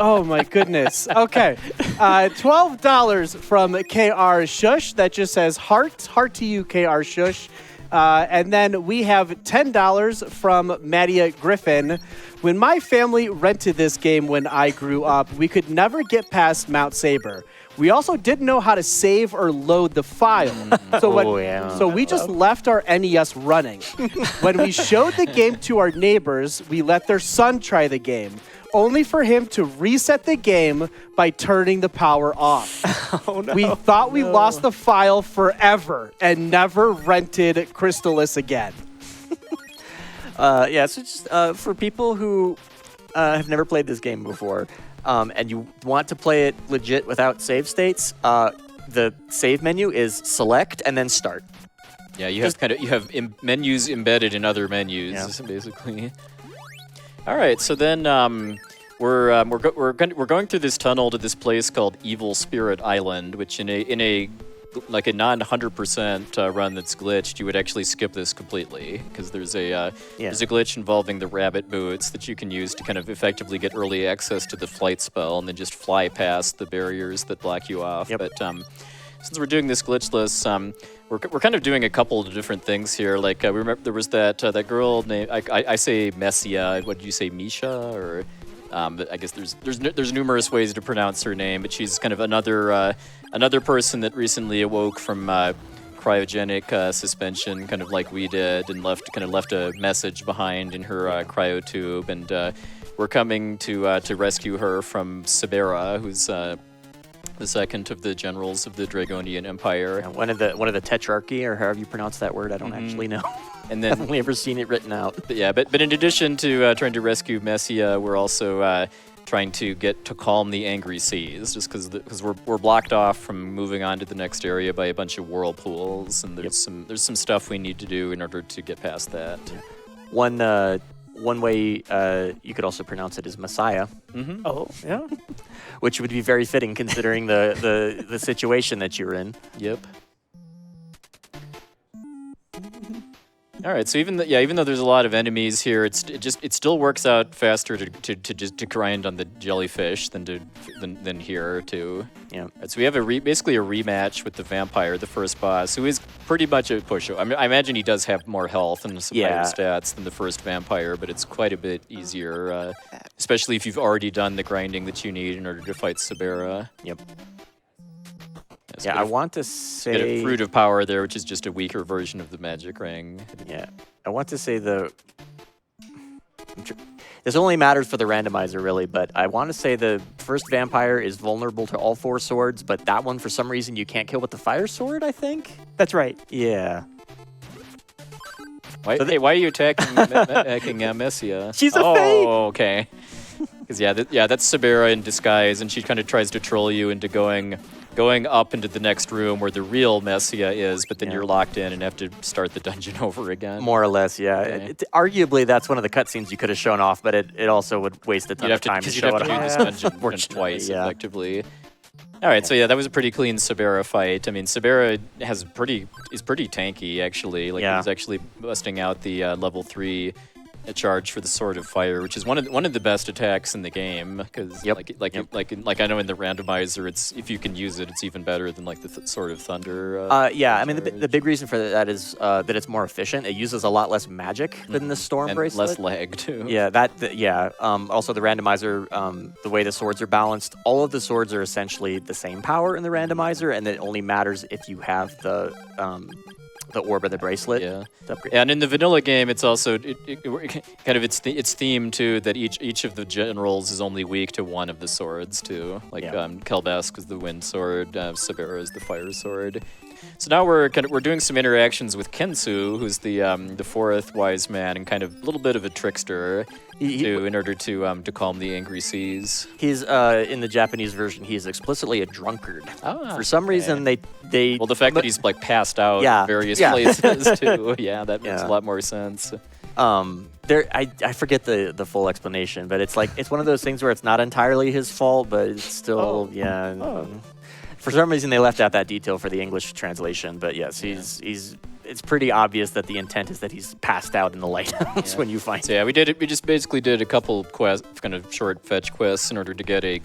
Oh my goodness. Okay, $12 from KR Shush. That just says heart to you, KR Shush. And then we have $10 from Mattia Griffin. When my family rented this game when I grew up, we could never get past Mount Saber. We also didn't know how to save or load the file. So we just left our NES running. When we showed the game to our neighbors, we let their son try the game, only for him to reset the game by turning the power off. Oh, no. We thought we lost the file forever and never rented Crystalis again. So just for people who have never played this game before, and you want to play it legit without save states, the save menu is select and then start. Yeah, you have menus embedded in other menus, basically. All right, so then we're going through this tunnel to this place called Evil Spirit Island, which in a like a non-100% run that's glitched, you would actually skip this completely because there's a glitch involving the rabbit boots that you can use to kind of effectively get early access to the flight spell and then just fly past the barriers that block you off. But since we're doing this glitchless, we're kind of doing a couple of different things here. Like we remember there was that girl named I say Messia. What did you say, Misha? Or I guess there's numerous ways to pronounce her name, but she's kind of another person that recently awoke from cryogenic suspension, kind of like we did, and left a message behind in her cryotube, and we're coming to rescue her from Sibera, who's the second of the generals of the Dragonian Empire. Yeah, one of the Tetrarchy, or however you pronounce that word, I don't actually know. And then I've only ever seen it written out. But in addition to trying to rescue Messia, we're also trying to get to calm the angry seas, just because we're blocked off from moving on to the next area by a bunch of whirlpools, and there's some stuff we need to do in order to get past that. One way you could also pronounce it is Messiah. Mm-hmm. Oh, yeah. Which would be very fitting considering the situation that you're in. Yep. All right, so even though there's a lot of enemies here, it still works out faster to grind on the jellyfish than here too. Yeah. So we have basically a rematch with the vampire, the first boss, who is pretty much a push. I imagine he does have more health and some higher stats than the first vampire, but it's quite a bit easier, especially if you've already done the grinding that you need in order to fight Sibera. Yep. I want to say... Get a Fruit of Power there, which is just a weaker version of the magic ring. Yeah. I want to say this only matters for the randomizer, really, but I want to say the first vampire is vulnerable to all 4 swords, but that one, for some reason, you can't kill with the fire sword, I think? That's right. Yeah. Why are you attacking Messia? She's a fake! Oh, okay. Because that's Sabera in disguise, and she kind of tries to troll you into going up into the next room where the real Messia is, but then you're locked in and have to start the dungeon over again. More or less, yeah. Okay. Arguably, that's one of the cutscenes you could have shown off, but it also would waste a ton of time to show it do off. this dungeon twice, effectively. All right, so that was a pretty clean Sabera fight. I mean, Sabera is pretty tanky, actually. Like, he's actually busting out the level 3 charge for the Sword of Fire, which is one of the best attacks in the game. Because like I know in the randomizer, it's if you can use it, it's even better than like the Sword of Thunder. I mean the big reason for that is that it's more efficient. It uses a lot less magic than the Storm and Bracelet. less lag too. Yeah, also the randomizer, the way the swords are balanced, all of the swords are essentially the same power in the randomizer, and it only matters if you have the orb of the bracelet. Yeah. And in the vanilla game, it's also it's themed too that each of the generals is only weak to one of the swords too. Like Kelbask is the wind sword, Sabera is the fire sword. So now we're doing some interactions with Kensu, who's the 4th wise man and kind of a little bit of a trickster, in order to calm the angry seas. He's in the Japanese version. He's explicitly a drunkard. For some reason, they the fact that he's like passed out in various places too. Yeah, that makes a lot more sense. I forget the full explanation, but it's one of those things where it's not entirely his fault, but it's still For some reason, they left out that detail for the English translation, but yes, it's pretty obvious that the intent is that he's passed out in the lighthouse when you find him. We just basically did a couple kind of short fetch quests in order to get a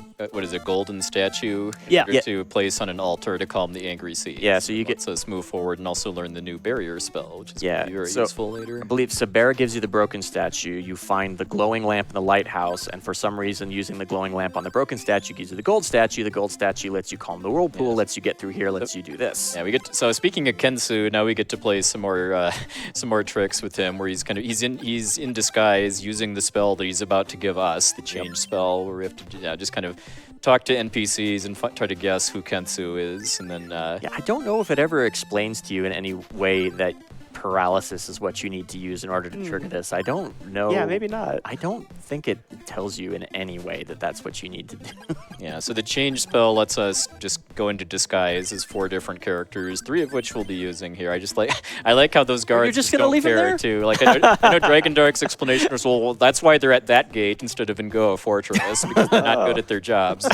golden statue to place on an altar to calm the angry sea. Yeah, so you lets us move forward and also learn the new barrier spell, which is very useful later. I believe Sabera gives you the broken statue. You find the glowing lamp in the lighthouse, and for some reason, using the glowing lamp on the broken statue gives you the gold statue. The gold statue lets you calm the whirlpool, lets you get through here, lets you do this. Yeah, so speaking of Kensu, now we get to play some more tricks with him, where he's in disguise using the spell that he's about to give us, the change spell, where we have to just kind of talk to NPCs and try to guess who Kensu is, and then I don't know if it ever explains to you in any way that paralysis is what you need to use in order to trigger this. I don't know. Yeah, maybe not. I don't think it tells you in any way that that's what you need to do. Yeah, so the change spell lets us just go into disguise as 4 different characters, 3 of which we'll be using here. I like how those guards You're just gonna leave care them there? too. Like I know Dragon Dark's explanation was, well, that's why they're at that gate instead of in Goa Fortress, because they're not good at their jobs.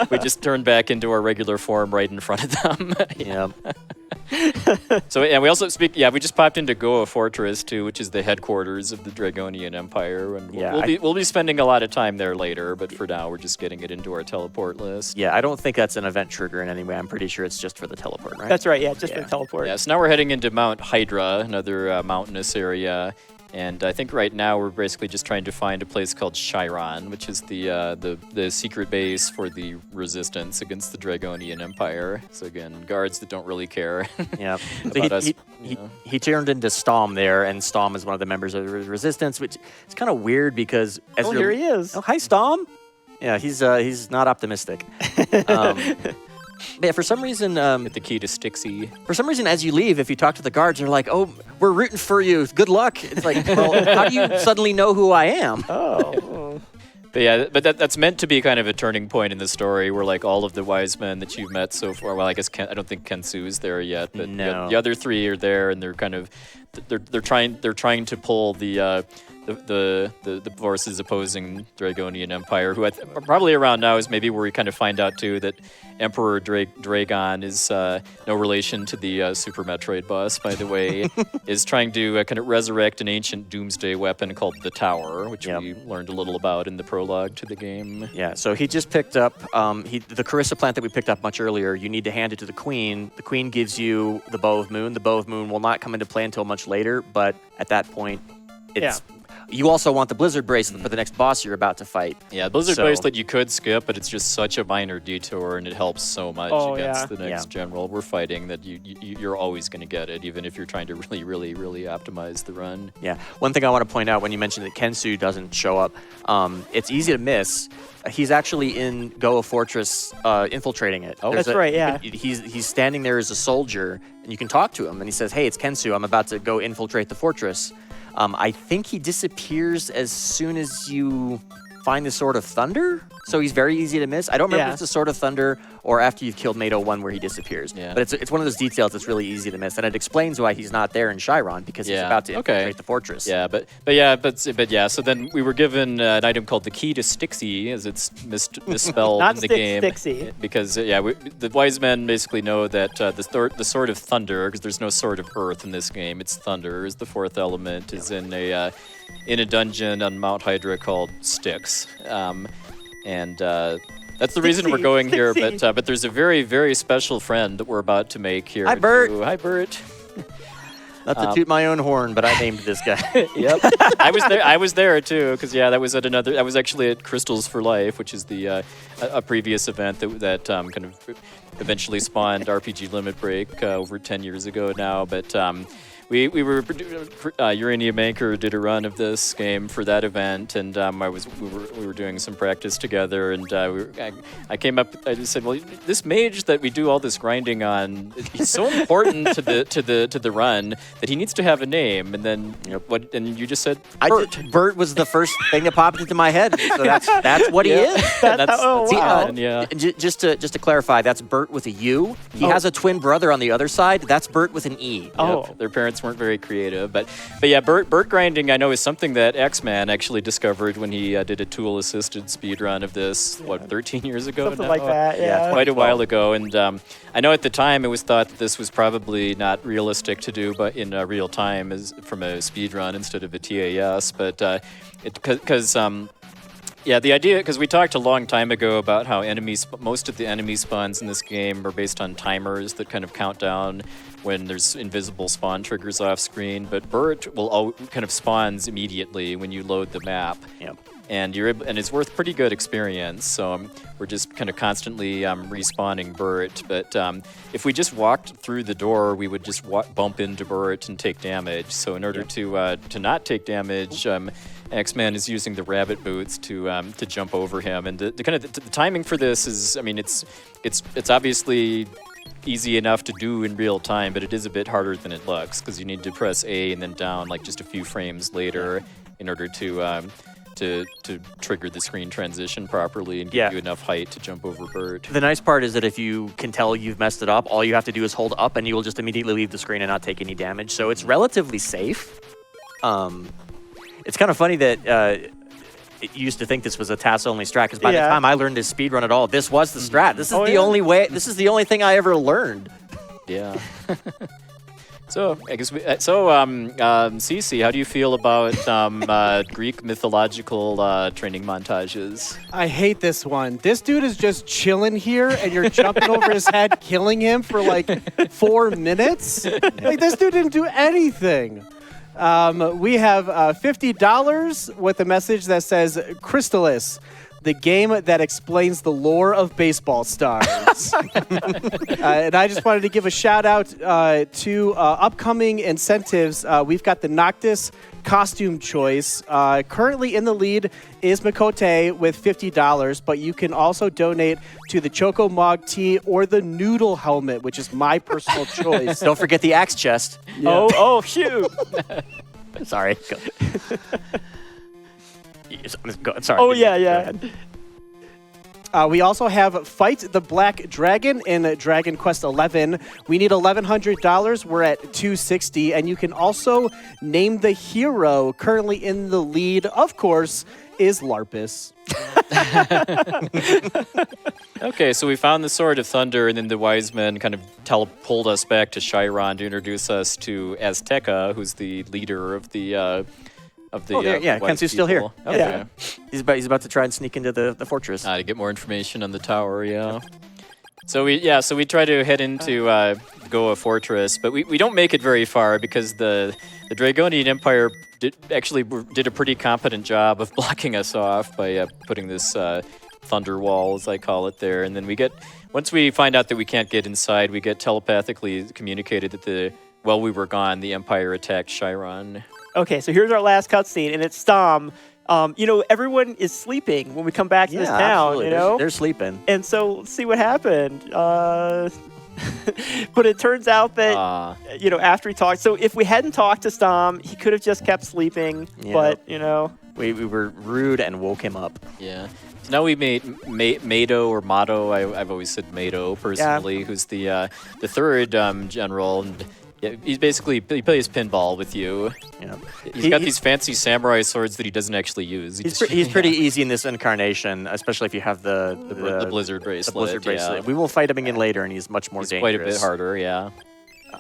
we just turned back into our regular form right in front of them. Yeah. So, and we also we just popped into Goa Fortress too, which is the headquarters of the Dragonian Empire, and we'll be spending a lot of time there later, but for now we're just getting it into our teleport list. Yeah, I don't think that's an event trigger in any way. I'm pretty sure it's just for the teleport, right? That's right, just for the teleport. Yeah, so now we're heading into Mount Hydra, another mountainous area. And I think right now we're basically just trying to find a place called Chiron, which is the secret base for the resistance against the Dragonian Empire. So again, guards that don't really care. Yeah. So he turned into Stom there, and Stom is one of the members of the resistance, which is kind of weird because here he is. Oh, hi, Stom. Yeah, he's not optimistic. Yeah, for some reason... Get the key to Stixie. For some reason, as you leave, if you talk to the guards, they're like, oh, we're rooting for you. Good luck. It's like, well, how do you suddenly know who I am? Oh. But that's meant to be kind of a turning point in the story, where like all of the wise men that you've met so far. Well, I guess I don't think Kensu is there yet, but the other 3 are there, and they're kind of they're trying to pull the forces opposing Dragonian Empire, who probably around now is maybe where we kind of find out too that Emperor Dragon is no relation to the Super Metroid boss, by the way, is trying to kind of resurrect an ancient doomsday weapon called the Tower, which we learned a little about in the prologue to the game. Yeah, so he just picked up the Carissa plant that we picked up much earlier. You need to hand it to the Queen. The Queen gives you the Bow of Moon. The Bow of Moon will not come into play until much later, but at that point, it's... you also want the Blizzard Bracelet for the next boss you're about to fight. Yeah, Blizzard Bracelet you could skip, but it's just such a minor detour, and it helps so much against the next general we're fighting that you're always going to get it, even if you're trying to really, really, really optimize the run. Yeah. One thing I want to point out when you mentioned that Kensu doesn't show up, it's easy to miss. He's actually in Goa Fortress infiltrating it. Oh, that's right, yeah. He's standing there as a soldier, and you can talk to him, and he says, hey, it's Kensu, I'm about to go infiltrate the fortress. I think he disappears as soon as you find the Sword of Thunder, so he's very easy to miss. I don't remember if it's the Sword of Thunder or after you've killed Mate 01 where he disappears. Yeah. But it's one of those details that's really easy to miss, and it explains why he's not there in Chiron, because he's about to infiltrate the fortress. Yeah, but so then we were given an item called the Key to Styxy, as it's misspelled in the game. Styxy. Because the wise men basically know that the Sword of Thunder, because there's no Sword of Earth in this game, it's Thunder, is the fourth element, is in a dungeon on Mount Hydra called Styx. That's the reason we're going here, but there's a very, very special friend that we're about to make here. Hi, Bert. Hi, Bert. Not to toot my own horn, but I named this guy. Yep. I was there too, because that was actually at Crystals for Life, which is the a previous event that kind of eventually spawned RPG Limit Break over 10 years ago now, but. We were UraniumAnchor did a run of this game for that event, and we were doing some practice together, and I came up. I just said, well, this mage that we do all this grinding on, he's so important to the run that he needs to have a name. And then what? And you just said Bert. Bert was the first thing that popped into my head. So that's what he is. Just to clarify, that's Bert with a U. He has a twin brother on the other side. That's Bert with an E. Their parents weren't very creative, but yeah, Bert grinding I know is something that TheAxeMan actually discovered when he did a tool-assisted speedrun of this 13 years ago, something like that. Yeah, quite a while ago, and I know at the time it was thought that this was probably not realistic to do, but in real time as from a speedrun instead of a TAS, but the idea, because we talked a long time ago about how most of the enemy spawns in this game are based on timers that kind of count down when there's invisible spawn triggers off screen, but Bert will kind of spawns immediately when you load the map. Yep. And it's worth pretty good experience. So we're just kind of constantly respawning Bert. But if we just walked through the door, we would just bump into Bert and take damage. So in order to not take damage, TheAxeMan is using the rabbit boots to jump over him. And the timing for this is, I mean, it's obviously easy enough to do in real time, but it is a bit harder than it looks, because you need to press A and then down like just a few frames later in order to trigger the screen transition properly and give you enough height to jump over Bert. The nice part is that if you can tell you've messed it up, all you have to do is hold up and you will just immediately leave the screen and not take any damage. So it's relatively safe. It's kind of funny that you used to think this was a TAS-only strat, because by the time I learned to speedrun at all, this was the strat. This is the only way. This is the only thing I ever learned. Yeah. So I guess Cece, how do you feel about Greek mythological training montages? I hate this one. This dude is just chilling here, and you're jumping over his head, killing him for like 4 minutes. Like, this dude didn't do anything. We have $50 with a message that says Crystalis, the game that explains the lore of baseball stars. And I just wanted to give a shout out to upcoming incentives. We've got the Noctis costume choice. Currently in the lead is Makote with $50, but you can also donate to the Choco Mog tee or the Noodle helmet, which is my personal choice. Don't forget the axe chest. Yeah. Oh, shoot. Sorry. Sorry. Oh, yeah. We also have Fight the Black Dragon in Dragon Quest XI. We need $1,100. We're at $260. And you can also name the hero. Currently in the lead, of course, is Larpus. Okay, so we found the Sword of Thunder, and then the wise men kind of pulled us back to Chiron to introduce us to Azteca, who's the leader of the Kensu's still here. Okay. Yeah. He's about to try and sneak into the fortress. To get more information on the tower, yeah. So we try to head into Goa Fortress, but we don't make it very far because the Dragonian Empire did a pretty competent job of blocking us off by putting this thunder wall, as I call it, there. And then once we find out that we can't get inside, we get telepathically communicated that while we were gone, the Empire attacked Chiron. Okay, so here's our last cutscene, and it's Stom. Everyone is sleeping when we come back to this town, absolutely. They're sleeping. And so let's see what happened. But it turns out that, after he talked, so if we hadn't talked to Stom, he could have just kept sleeping, but, We were rude and woke him up. Yeah. So now we made Mado or Mado, I've always said Mado personally, who's the third general, and he plays pinball with you. Yeah. He's got these fancy samurai swords that he doesn't actually use. He's pretty easy in this incarnation, especially if you have the Blizzard bracelet. The Blizzard bracelet. We will fight him again later, and he's much more dangerous. Quite a bit harder, yeah.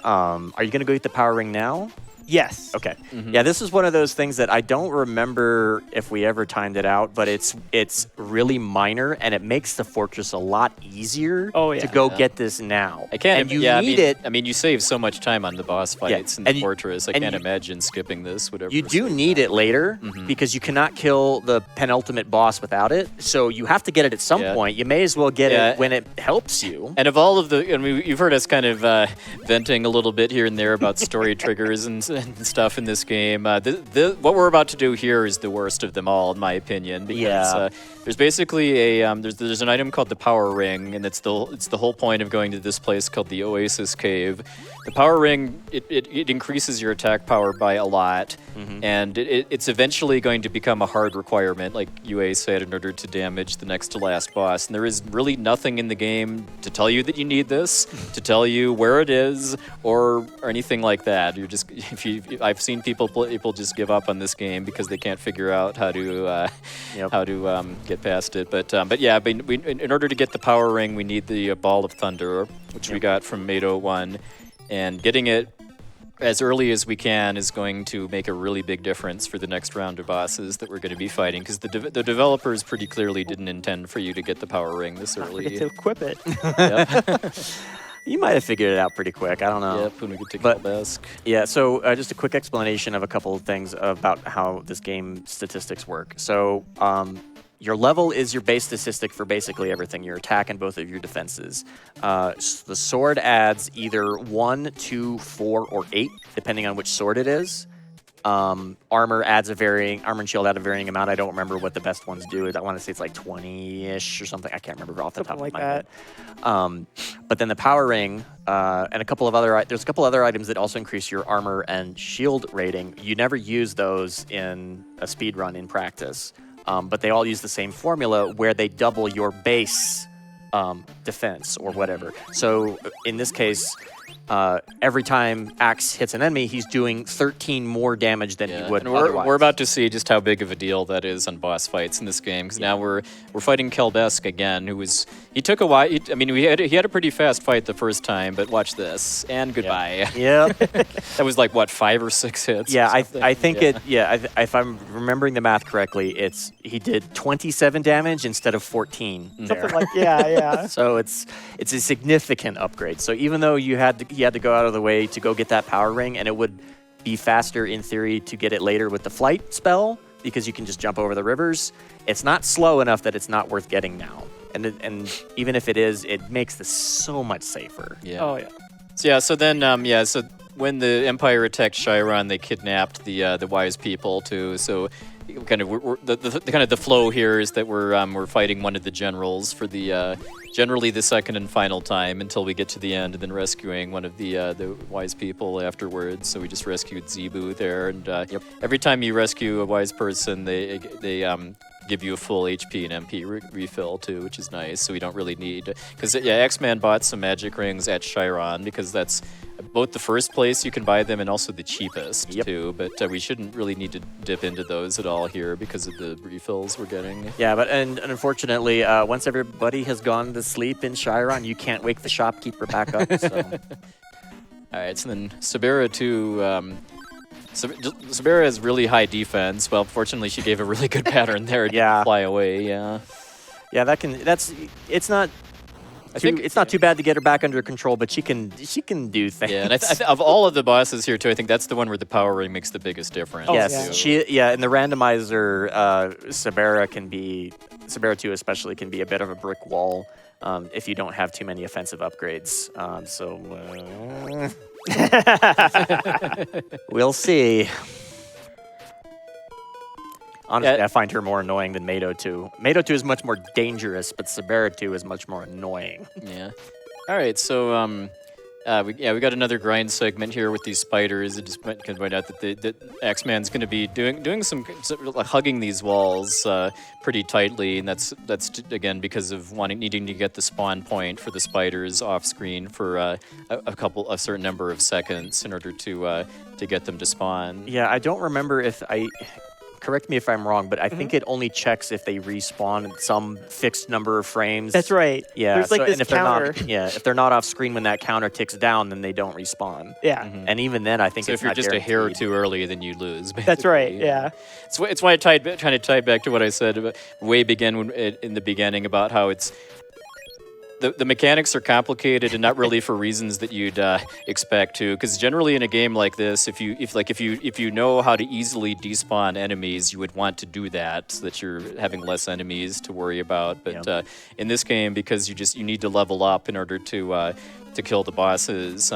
Are you going to go get the power ring now? Yes. Okay. Mm-hmm. Yeah, this is one of those things that I don't remember if we ever timed it out, but it's really minor, and it makes the fortress a lot easier to go get this now. I can't. And you need it. I mean, you save so much time on the boss fights in the fortress. I can't imagine skipping this. Whatever. You do need it later because you cannot kill the penultimate boss without it. So you have to get it at some point. You may as well get it when it helps you. And of all of you've heard us kind of venting a little bit here and there about story triggers and stuff in this game. What we're about to do here is the worst of them all, in my opinion. Because there's basically there's an item called the Power Ring, and it's the whole point of going to this place called the Oasis Cave. The Power Ring it increases your attack power by a lot, and it's eventually going to become a hard requirement, like UA said, in order to damage the next to last boss. And there is really nothing in the game to tell you that you need this, to tell you where it is, or anything like that. You're just I've seen people just give up on this game because they can't figure out how to get past it. But in order to get the Power Ring, we need the Ball of Thunder, which we got from Mado 1, and getting it as early as we can is going to make a really big difference for the next round of bosses that we're going to be fighting, because the developers pretty clearly didn't intend for you to get the Power Ring this early. I get to equip it. Yep. You might have figured it out pretty quick. I don't know. Yep, when we get to Kalbesk. Yeah, so just a quick explanation of a couple of things about how this game statistics work. So your level is your base statistic for basically everything, your attack and both of your defenses. The sword adds either 1, 2, 4, or 8, depending on which sword it is. Armor and shield add a varying amount. I don't remember what the best ones do. I want to say it's like 20-ish or something. I can't remember off the top of my head. But then the Power Ring and there's a couple other items that also increase your armor and shield rating. You never use those in a speed run in practice, but they all use the same formula where they double your base defense or whatever. So in this case, every time Axe hits an enemy, he's doing 13 more damage than he would otherwise. We're about to see just how big of a deal that is on boss fights in this game, because now we're fighting Kalbesk again, he took a while. He had a pretty fast fight the first time, but watch this, and goodbye. Yep. That was like, what, 5 or 6 hits? Yeah, I think if I'm remembering the math correctly, he did 27 damage instead of 14 there. Something like, yeah. So it's a significant upgrade. So even though he had to go out of the way to go get that Power Ring, and it would be faster in theory to get it later with the flight spell because you can just jump over the rivers, it's not slow enough that it's not worth getting now. And even if it is, it makes this so much safer. Yeah. Oh yeah. So then so when the Empire attacked Chiron, they kidnapped the wise people too. So kind of the flow here is that we're fighting one of the generals for generally the second and final time until we get to the end, and then rescuing one of the wise people afterwards. So we just rescued Zebu there, and every time you rescue a wise person, they give you a full HP and MP refill too, which is nice. So we don't really need, because X-Man bought some magic rings at Chiron because that's both the first place you can buy them and also the cheapest too. But we shouldn't really need to dip into those at all here because of the refills we're getting. Yeah, and unfortunately, once everybody has gone to sleep in Chiron, you can't wake the shopkeeper back up. So. All right, so then Sabera too. Sabera has really high defense. Well, fortunately, she gave a really good pattern there to fly away. Yeah. Yeah, it's not I think it's not too bad to get her back under control, but she can do things. Yeah, and of all of the bosses here too, I think that's the one where the power ring makes the biggest difference. Oh, yes, yeah. in the randomizer, Sabera 2 especially can be a bit of a brick wall if you don't have too many offensive upgrades. We'll see. Honestly, I find her more annoying than Mado 2. Mado 2 is much more dangerous, but Sabera 2 is much more annoying. Yeah. All right, so we got another grind segment here with these spiders. I just can point out that the Axeman's going to be doing some like hugging these walls pretty tightly, and that's again because of needing to get the spawn point for the spiders off screen for a certain number of seconds in order to get them to spawn. Yeah, I don't remember if correct me if I'm wrong, but I think it only checks if they respawn in some fixed number of frames. That's right. Yeah. There's like this and if counter. if they're not off screen when that counter ticks down, then they don't respawn. Yeah. And even then, I think So it's if you're not just a hair guaranteed. too early, then you lose. Basically. That's right. Yeah. It's why I trying to tie back to what I said in the beginning about how it's the mechanics are complicated and not really for reasons that you'd expect to. Because generally in a game like this, if you know how to easily despawn enemies, you would want to do that so that you're having less enemies to worry about. But in this game, because you need to level up in order to kill the bosses,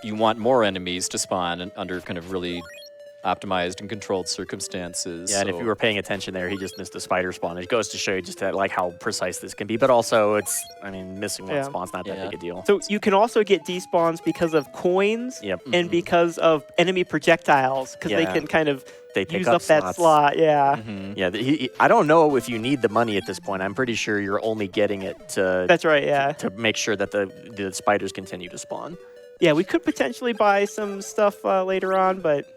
you want more enemies to spawn under kind of really optimized and controlled circumstances. Yeah, and if you were paying attention there, he just missed the spider spawn. It goes to show you just how precise this can be. But also, missing one spawn's not that big a deal. So you can also get despawns because of coins and because of enemy projectiles, because they can kind of use up that slot. Yeah. Yeah, I don't know if you need the money at this point. I'm pretty sure you're only getting it to... That's right, yeah. To make sure that the spiders continue to spawn. Yeah, we could potentially buy some stuff later on, but...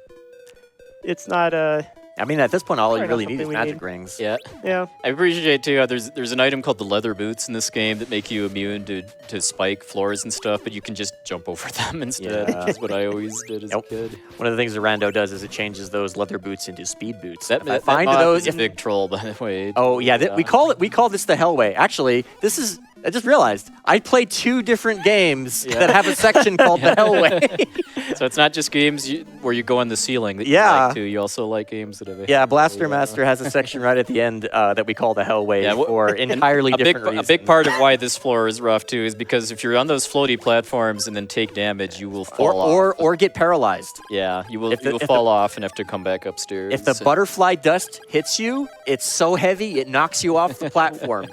It's not at this point, all you really need is magic rings. Yeah. Yeah. I appreciate too. There's an item called the leather boots in this game that make you immune to spike floors and stuff, but you can just jump over them instead. Yeah. Which is what I always did as a kid. One of the things the Rando does is it changes those leather boots into speed boots. That find mod those is a big troll, by the way. Oh yeah, we call this the Hellway. Actually, this is. I just realized I play 2 different games that have a section called the Hellway. So it's not just games where you go on the ceiling that you like to. You also like games that have a Blaster Master has a section right at the end that we call the Hellway for entirely different reasons. A big part of why this floor is rough too is because if you're on those floaty platforms and then take damage, you will fall off. Or get paralyzed. Yeah, you will fall off and have to come back upstairs. If the butterfly dust hits you, it's so heavy it knocks you off the platform.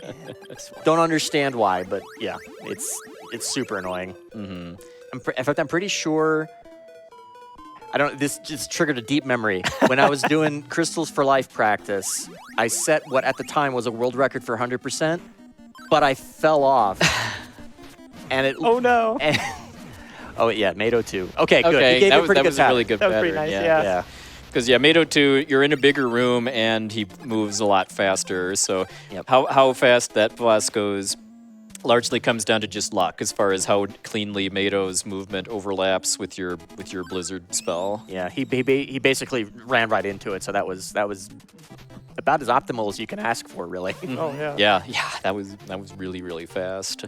Don't understand why, but yeah, it's super annoying. In fact, I'm pretty sure. This just triggered a deep memory. When I was doing Crystals for Life practice, I set what at the time was a world record for 100%, but I fell off. And it. Oh no. Oh yeah, Mado 2. Okay, good. Okay, He gave that was a really good pattern. That was pretty nice. Yeah. Because Mado 2, you're in a bigger room and he moves a lot faster. So how fast that boss goes largely comes down to just luck, as far as how cleanly Mado's movement overlaps with your Blizzard spell. Yeah, he basically ran right into it. So that was about as optimal as you can ask for, really. Oh yeah. Yeah, that was really, really fast.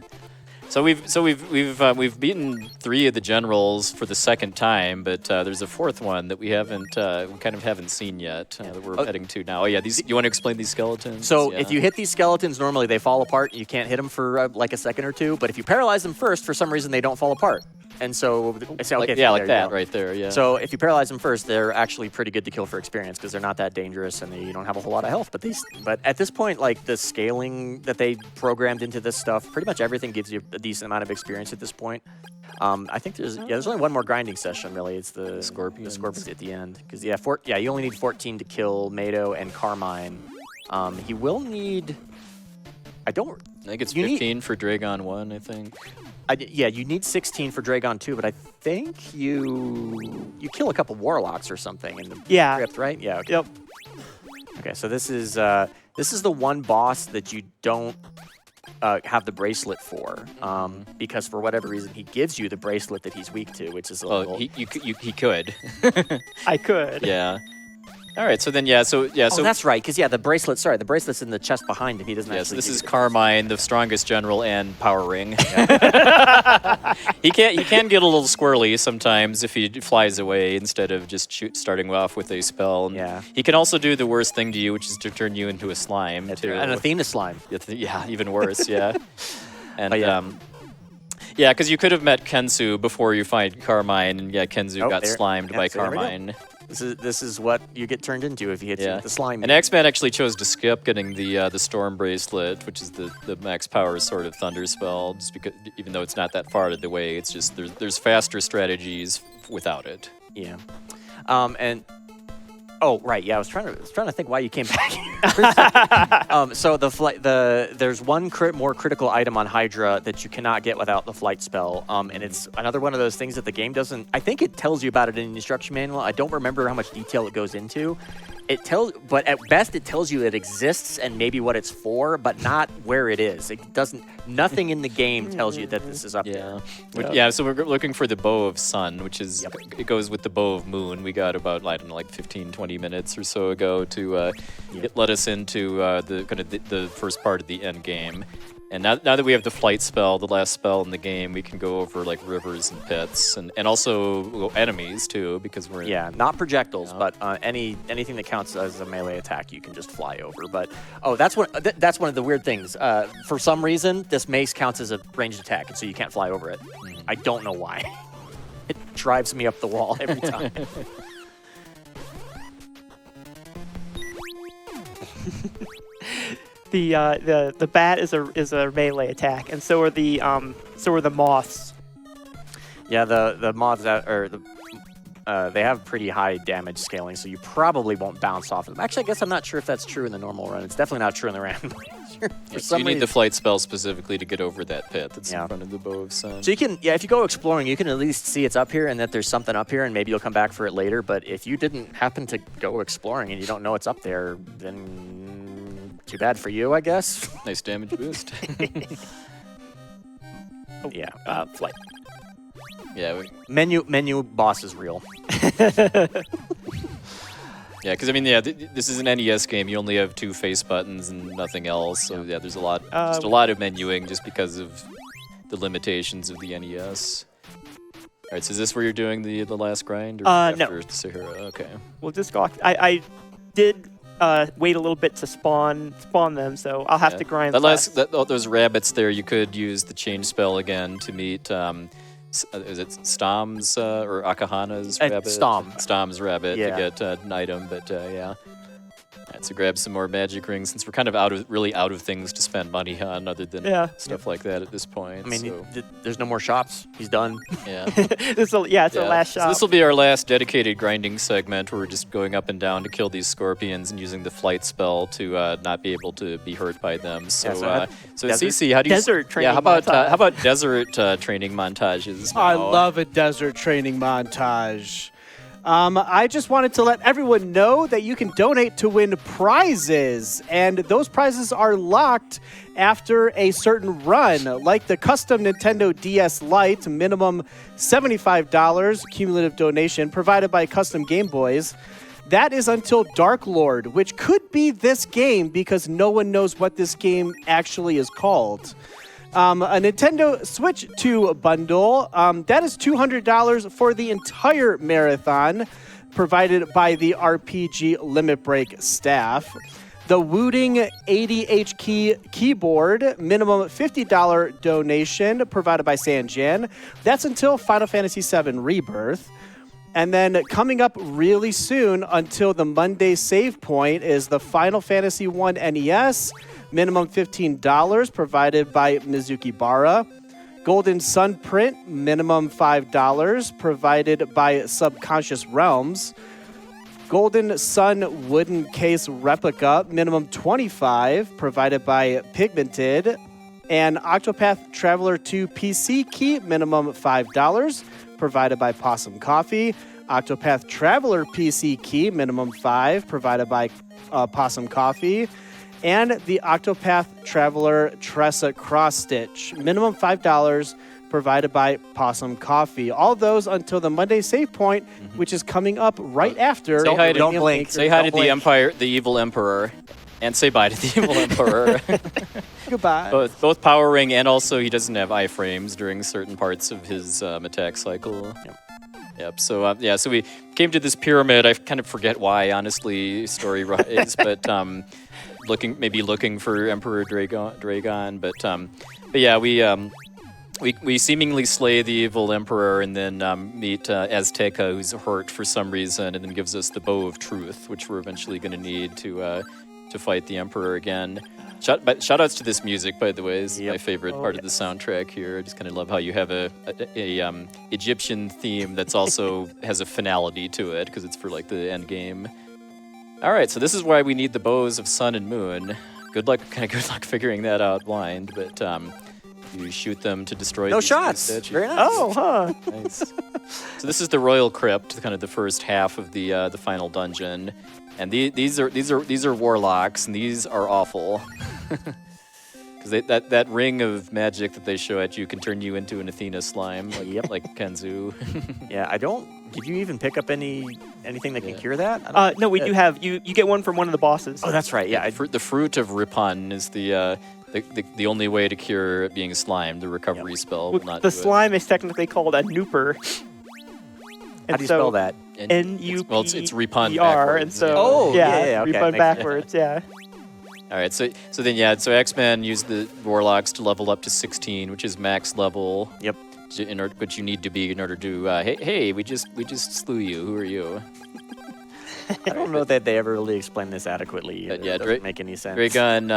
So we've beaten 3 of the generals for the second time, but there's a 4th one that we kind of haven't seen yet that we're heading to now. Oh yeah, you want to explain these skeletons? So if you hit these skeletons, normally they fall apart. You can't hit them for like a second or 2, but if you paralyze them first, for some reason they don't fall apart. And so, like that right there, yeah. So if you paralyze them first, they're actually pretty good to kill for experience because they're not that dangerous and you don't have a whole lot of health. But at this point, like the scaling that they programmed into this stuff, pretty much everything gives you a decent amount of experience at this point. I think there's only one more grinding session really. It's the Scorpions at the end because you only need 14 to kill Mado and Carmine. He will need. I think it's 15 for Dragon 1, I think. You need 16 for Dragon 2, but I think you kill a couple Warlocks or something in the crypt, right? Yeah. Okay. Yep. Okay, so this is the one boss that you don't have the bracelet for, because for whatever reason he gives you the bracelet that he's weak to, which is a little. He could. I could. Yeah. All right, so that's right. Because the bracelet. Sorry, the bracelet's in the chest behind him. He doesn't. Yeah, so this is Carmine, the strongest general and power ring. He can get a little squirrely sometimes if he flies away instead of just starting off with a spell. And he can also do the worst thing to you, which is to turn you into a slime. An Athena slime. Yeah, even worse. Yeah, and because you could have met Kensu before you find Carmine, and Kensu got slimed by Carmine. This is what you get turned into if you hit you with the slime. And X-Man actually chose to skip getting the Storm Bracelet, which is the max power sort of thunder spell, just because even though it's not that far out of the way, it's just there's faster strategies without it. Yeah. And oh right, I was trying to think why you came back here. So there's one more critical item on Hydra that you cannot get without the flight spell, and it's another one of those things that the game doesn't. I think it tells you about it in the instruction manual. I don't remember how much detail it goes into. But at best it tells you it exists and maybe what it's for, but not where it is. It doesn't. Nothing in the game tells you that this is up there. So we're looking for the Bow of Sun, which is it goes with the Bow of Moon. We got about 15, 20 minutes or so ago to let us into the first part of the end game. And now that we have the flight spell, the last spell in the game, we can go over like rivers and pits and also enemies too, because we're not projectiles, but anything that counts as a melee attack, you can just fly over. But that's one of the weird things. For some reason, this mace counts as a ranged attack, and so you can't fly over it. I don't know why. It drives me up the wall every time. The bat is a melee attack, and so are the moths. Yeah, the moths they have pretty high damage scaling, so you probably won't bounce off of them. Actually, I guess I'm not sure if that's true in the normal run. It's definitely not true in the random. You need the flight spell specifically to get over that pit that's in front of the Bow of Sun. So you can, if you go exploring, you can at least see it's up here and that there's something up here, and maybe you'll come back for it later. But if you didn't happen to go exploring and you don't know it's up there, then too bad for you, I guess. Nice damage boost. Flight. Yeah. Menu boss is real. Yeah, because this is an NES game. You only have 2 face buttons and nothing else. So there's a lot of menuing just because of the limitations of the NES. All right, so is this where you're doing the last grind? Or after Sahara? Okay. We'll just go. I did wait a little bit to spawn them, so I'll have to grind. Those rabbits there, you could use the change spell again to meet. Is it Stom's or Akahana's rabbit? Stom's rabbit to get an item, but Alright, so grab some more magic rings since we're kind of really out of things to spend money on other than stuff like that at this point. There's no more shops. He's done. Yeah. It's our last shop. So this will be our last dedicated grinding segment where we're just going up and down to kill these scorpions and using the flight spell to not be able to be hurt by them. So, CC, how do you... Desert training how about desert training montages now? I love a desert training montage. I just wanted to let everyone know that you can donate to win prizes, and those prizes are locked after a certain run, like the custom Nintendo DS Lite, minimum $75 cumulative donation provided by Custom Game Boys. That is until Dark Lord, which could be this game because no one knows what this game actually is called. A Nintendo Switch 2 bundle, that is $200 for the entire marathon, provided by the RPG Limit Break staff. The Wooting 80H key keyboard, minimum $50 donation, provided by Sanjan. That's until Final Fantasy VII Rebirth. And then coming up really soon until the Monday save point is the Final Fantasy I NES, minimum $15, provided by Mizuki Bara. Golden Sun print, minimum $5, provided by Subconscious Realms. Golden Sun wooden case replica, minimum $25, provided by Pigmented. And Octopath Traveler 2 PC key, minimum $5, provided by Possum Coffee. Octopath Traveler PC key, minimum $5, provided by Possum Coffee. And the Octopath Traveler Tressa Cross Stitch, minimum $5, provided by Possum Coffee. All those until the Monday save point, which is coming up right after. Say hi to, don't blink. Say hi to the evil emperor, and say bye to the evil emperor. Goodbye. Both powering and also he doesn't have iframes during certain parts of his attack cycle. Yep. So so we came to this pyramid. I kind of forget why, honestly, story-wise, but looking for Emperor Dragon. But yeah, we seemingly slay the evil emperor and then meet Azteca, who's hurt for some reason, and then gives us the bow of truth, which we're eventually going to need to fight the emperor again. Shout outs to this music, by the way, is my favorite part of the soundtrack here. I just kind of love how you have a Egyptian theme that's also has a finality to it because it's for like the end game. All right, so this is why we need the bows of sun and moon. Good luck figuring that out blind, but you shoot them to destroy. No these shots. Very nice. Oh, huh. Nice. So this is the Royal Crypt, kind of the first half of the final dungeon. And these are warlocks, and these are awful. Because that ring of magic that they show at you can turn you into an Athena slime, like Kenzu. Yeah, did you even pick up anything that can cure that? No, we do have, you get one from one of the bosses. Oh, that's right, yeah. The fruit of Ripon is the only way to cure being a slime. The recovery spell will not The slime is technically called a nooper. How do you spell that? N-U-P-E-R. Well, it's Ripon backwards. And so, okay. Ripon backwards, yeah. All right, so Axeman used the warlocks to level up to 16, which is max level. Yep. But you need to be in order to. Hey, we just slew you. Who are you? I don't know that they ever really explained this adequately. It doesn't make any sense. Dragon,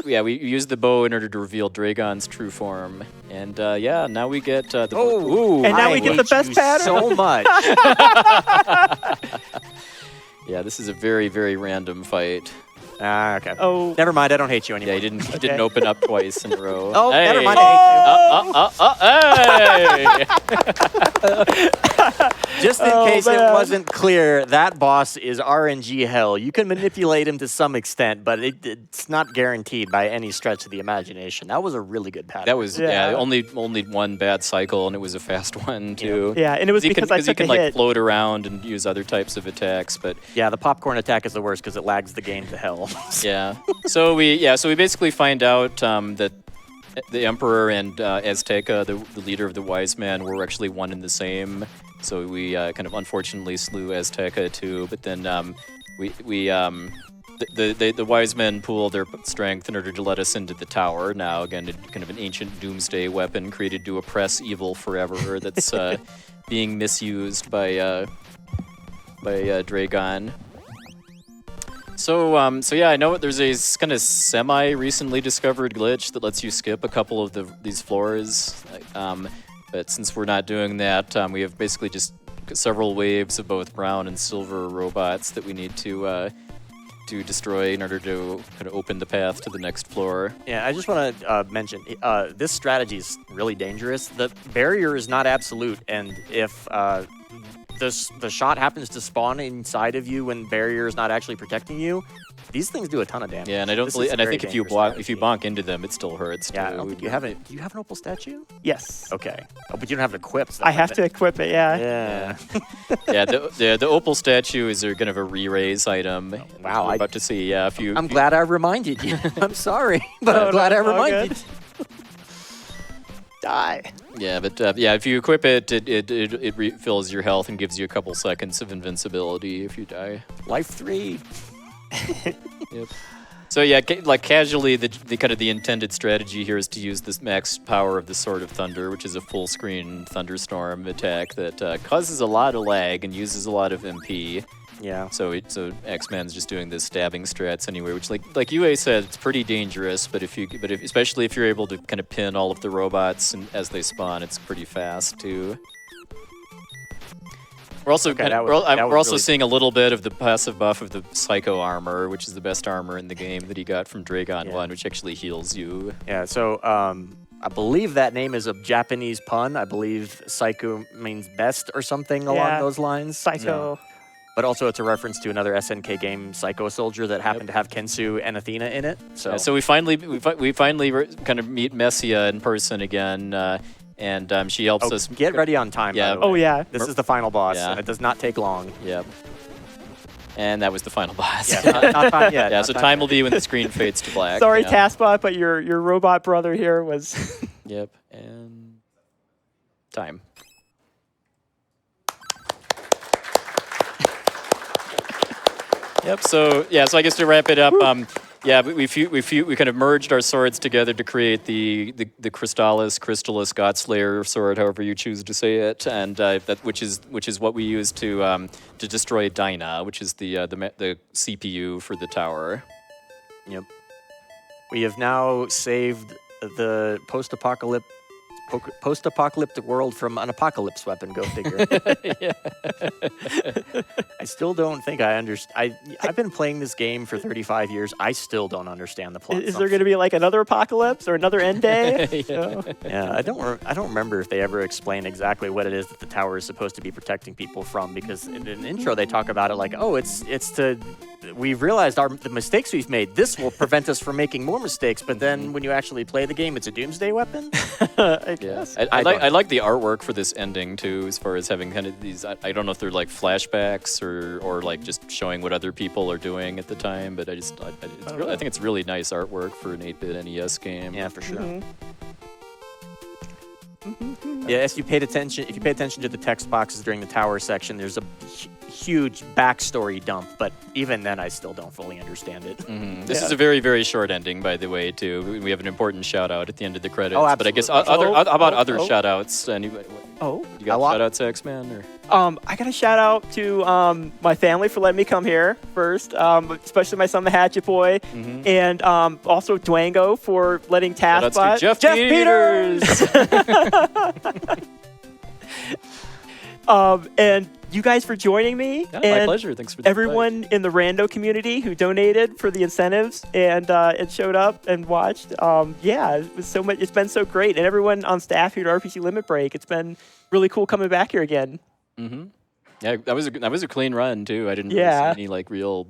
we used the bow in order to reveal Dragon's true form, and now we get the. And now we get the best pattern. So much. Yeah, this is a very, very random fight. Okay. Oh, never mind. I don't hate you anymore. Yeah, he didn't open up twice in a row. Oh, hey. never mind. I Hey! hate you. Just in case it wasn't clear, that boss is RNG hell. You can manipulate him to some extent, but it's not guaranteed by any stretch of the imagination. That was a really good pattern. That was only one bad cycle, and it was a fast one too. Yeah, and it was because I took he can float around and use other types of attacks, but yeah, the popcorn attack is the worst because it lags the game to hell. Yeah. So we basically find out that the Emperor and Azteca, the leader of the Wise Man, were actually one and the same. So we kind of unfortunately slew Azteca too. But then the Wise Men pool their strength in order to let us into the tower. Now again, kind of an ancient doomsday weapon created to oppress evil forever. That's being misused by Dragon. So I know there's a kind of semi-recently discovered glitch that lets you skip a couple of these floors. But since we're not doing that, we have basically just several waves of both brown and silver robots that we need to destroy in order to kind of open the path to the next floor. Yeah, I just want to mention, this strategy is really dangerous. The barrier is not absolute, and if the shot happens to spawn inside of you when barrier is not actually protecting you, these things do a ton of damage. Yeah, and I think if you bonk into them, it still hurts. Yeah, too. I don't think you have it. Do you have an opal statue? Yes. Okay. Oh, but you don't have it equipped. I have to equip it. Yeah. Yeah. Yeah. The opal statue is kind of a re-raise item. Wow. I'm about to see. Yeah. I'm glad I reminded you. I'm sorry, but I'm glad I reminded you. Die. Yeah, but if you equip it, it refills your health and gives you a couple seconds of invincibility if you die. Life 3. Yep. So yeah, like casually, the kind of the intended strategy here is to use this max power of the Sword of Thunder, which is a full screen thunderstorm attack that causes a lot of lag and uses a lot of MP. Yeah. So Axeman's just doing this stabbing strats anyway, which like UA said, it's pretty dangerous. But especially if you're able to kind of pin all of the robots and as they spawn, it's pretty fast too. We're also we're also seeing a little bit of the passive buff of the Psycho armor, which is the best armor in the game that he got from Dragon 1, which actually heals you. Yeah. So I believe that name is a Japanese pun. I believe Psycho means best or something along those lines. Psycho. Yeah. But also it's a reference to another SNK game, Psycho Soldier, that happened to have Kensu and Athena in it. So we finally kind of meet Messia in person again. and she helps us. Get ready on time. Yeah. By the way. Oh, yeah. This is the final boss, Yeah. and it does not take long. Yep. And that was the final boss. Yeah, not time yet. Yeah, not so time time yet. will be when the screen fades to black. Sorry, yeah. Taskbot, but your robot brother here was. Yep, and time. Yep. So yeah. So I guess to wrap it up, yeah, we kind of merged our swords together to create the Crystalis Godslayer sword, however you choose to say it, and which is what we use to destroy Dyna, which is the CPU for the tower. Yep. We have now saved the post-apocalyptic world from an apocalypse weapon. Go figure. I still don't think I understand. I've been playing this game for 35 years. I still don't understand the plot. Is there going to be like another apocalypse or another end day? Yeah, I don't remember if they ever explain exactly what it is that the tower is supposed to be protecting people from. Because in an intro they talk about it like, oh, it's to. We've realized the mistakes we've made. This will prevent us from making more mistakes. But then when you actually play the game, it's a doomsday weapon. Yes. I like the artwork for this ending too, as far as having kind of these. I don't know if they're like flashbacks or like just showing what other people are doing at the time, but I think it's really nice artwork for an 8-bit NES game. Yeah, for sure. Mm-hmm. Yeah, if you paid attention to the text boxes during the tower section, there's a huge backstory dump. But even then, I still don't fully understand it. Mm-hmm. This is a very, very short ending, by the way, too. We have an important shout out at the end of the credits. Oh, but I guess absolutely. how about other shout outs? Anybody? Oh, You got shout outs, TheAxeMan? Or? I got a shout out to my family for letting me come here first, especially my son, the Hatchet Boy, and also Dwango for letting Taskbot. Jeff Peters! And you guys for joining me. Yeah, and my pleasure. Thanks for the everyone in the rando community who donated for the incentives and showed up and watched. Yeah, it was so much. It's been so great, and everyone on staff here at RPG Limit Break. It's been really cool coming back here again. Mm-hmm. Yeah, that was a clean run too. I didn't really see any like real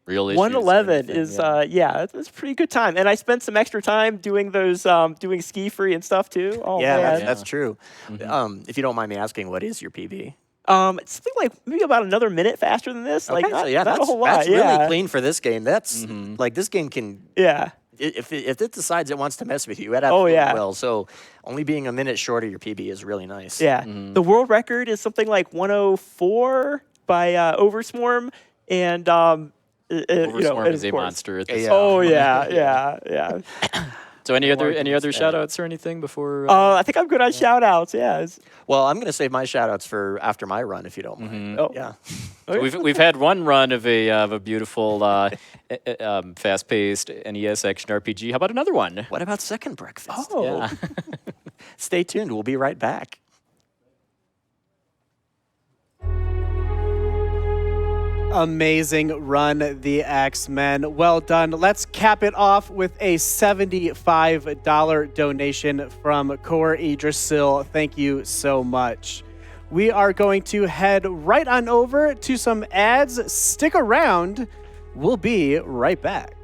issues. 111 is it was a pretty good time, and I spent some extra time doing those doing ski free and stuff too. Oh man. That's true. If you don't mind me asking, what is your PB? It's something like maybe about another minute faster than this. Okay, Like not, so yeah, not that's a whole lot. That's Yeah. really clean for this game. That's like this game can. Yeah. If it decides it wants to mess with you, it absolutely yeah. will. So only being a minute short of your PB is really nice. Yeah. The world record is something like 104 by Overswarm, and Overswarm and is of a course- monster at this. Yeah. Oh yeah. So any other shout outs or anything before? I think I'm good on shout outs. Yeah. Well, I'm going to save my shout-outs for after my run, if you don't mind. Oh. Yeah. So we've had one run of a beautiful fast-paced NES action RPG. How about another one? What about Second Breakfast? Oh. Yeah. Stay tuned. We'll be right back. Amazing run, TheAxeMan. Well done. Let's cap it off with a $75 donation from Core Idrisil. Thank you so much. We are going to head right on over to some ads. Stick around. We'll be right back.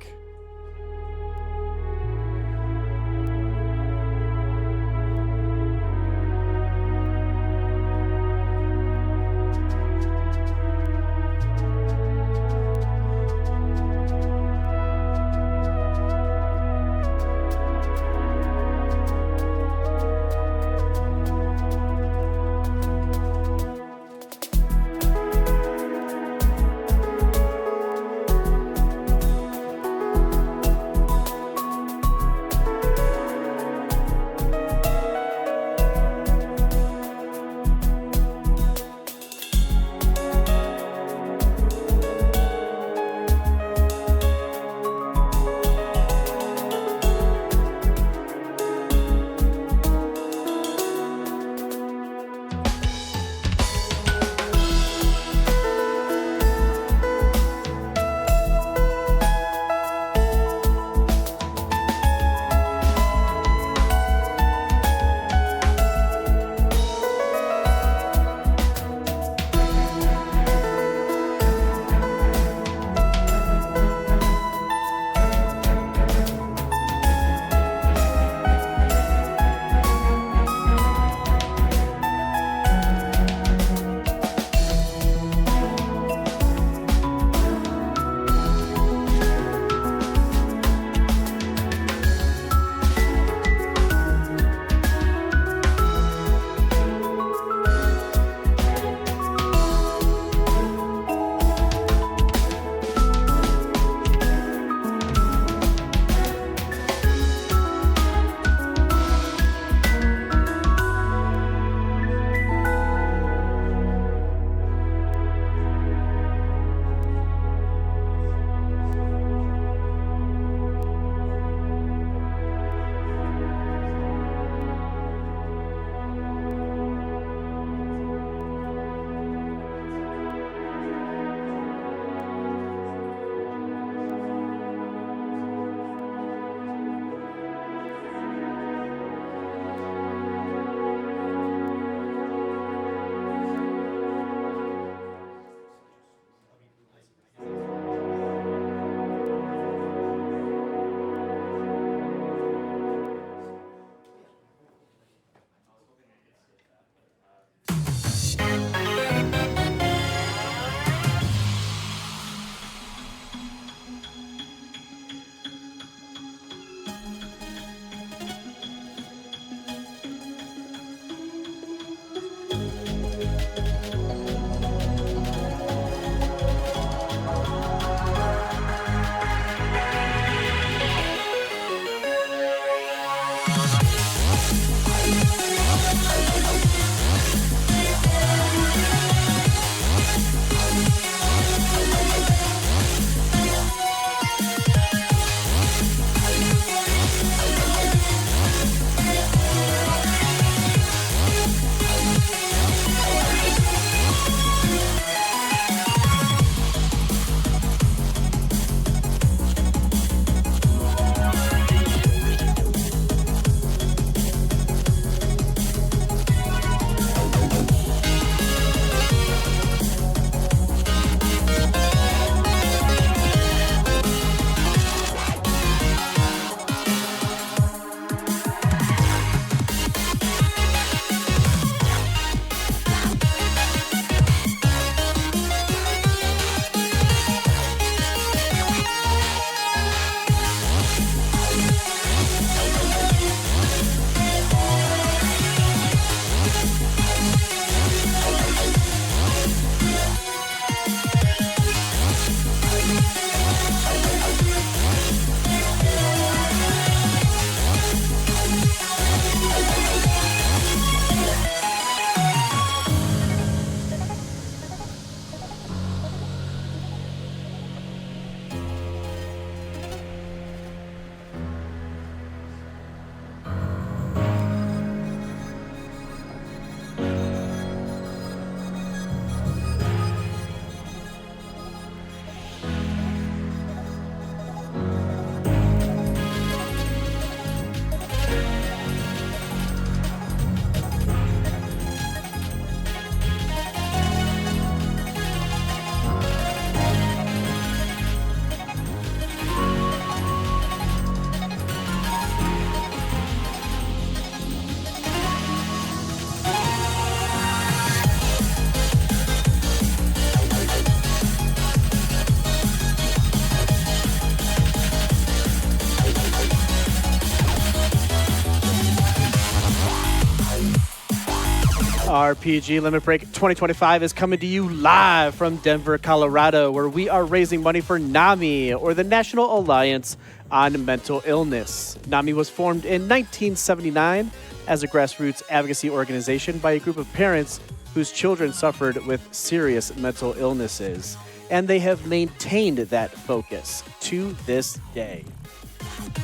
RPG Limit Break 2025 is coming to you live from Denver, Colorado, where we are raising money for NAMI, or the National Alliance on Mental Illness. NAMI was formed in 1979 as a grassroots advocacy organization by a group of parents whose children suffered with serious mental illnesses, and they have maintained that focus to this day.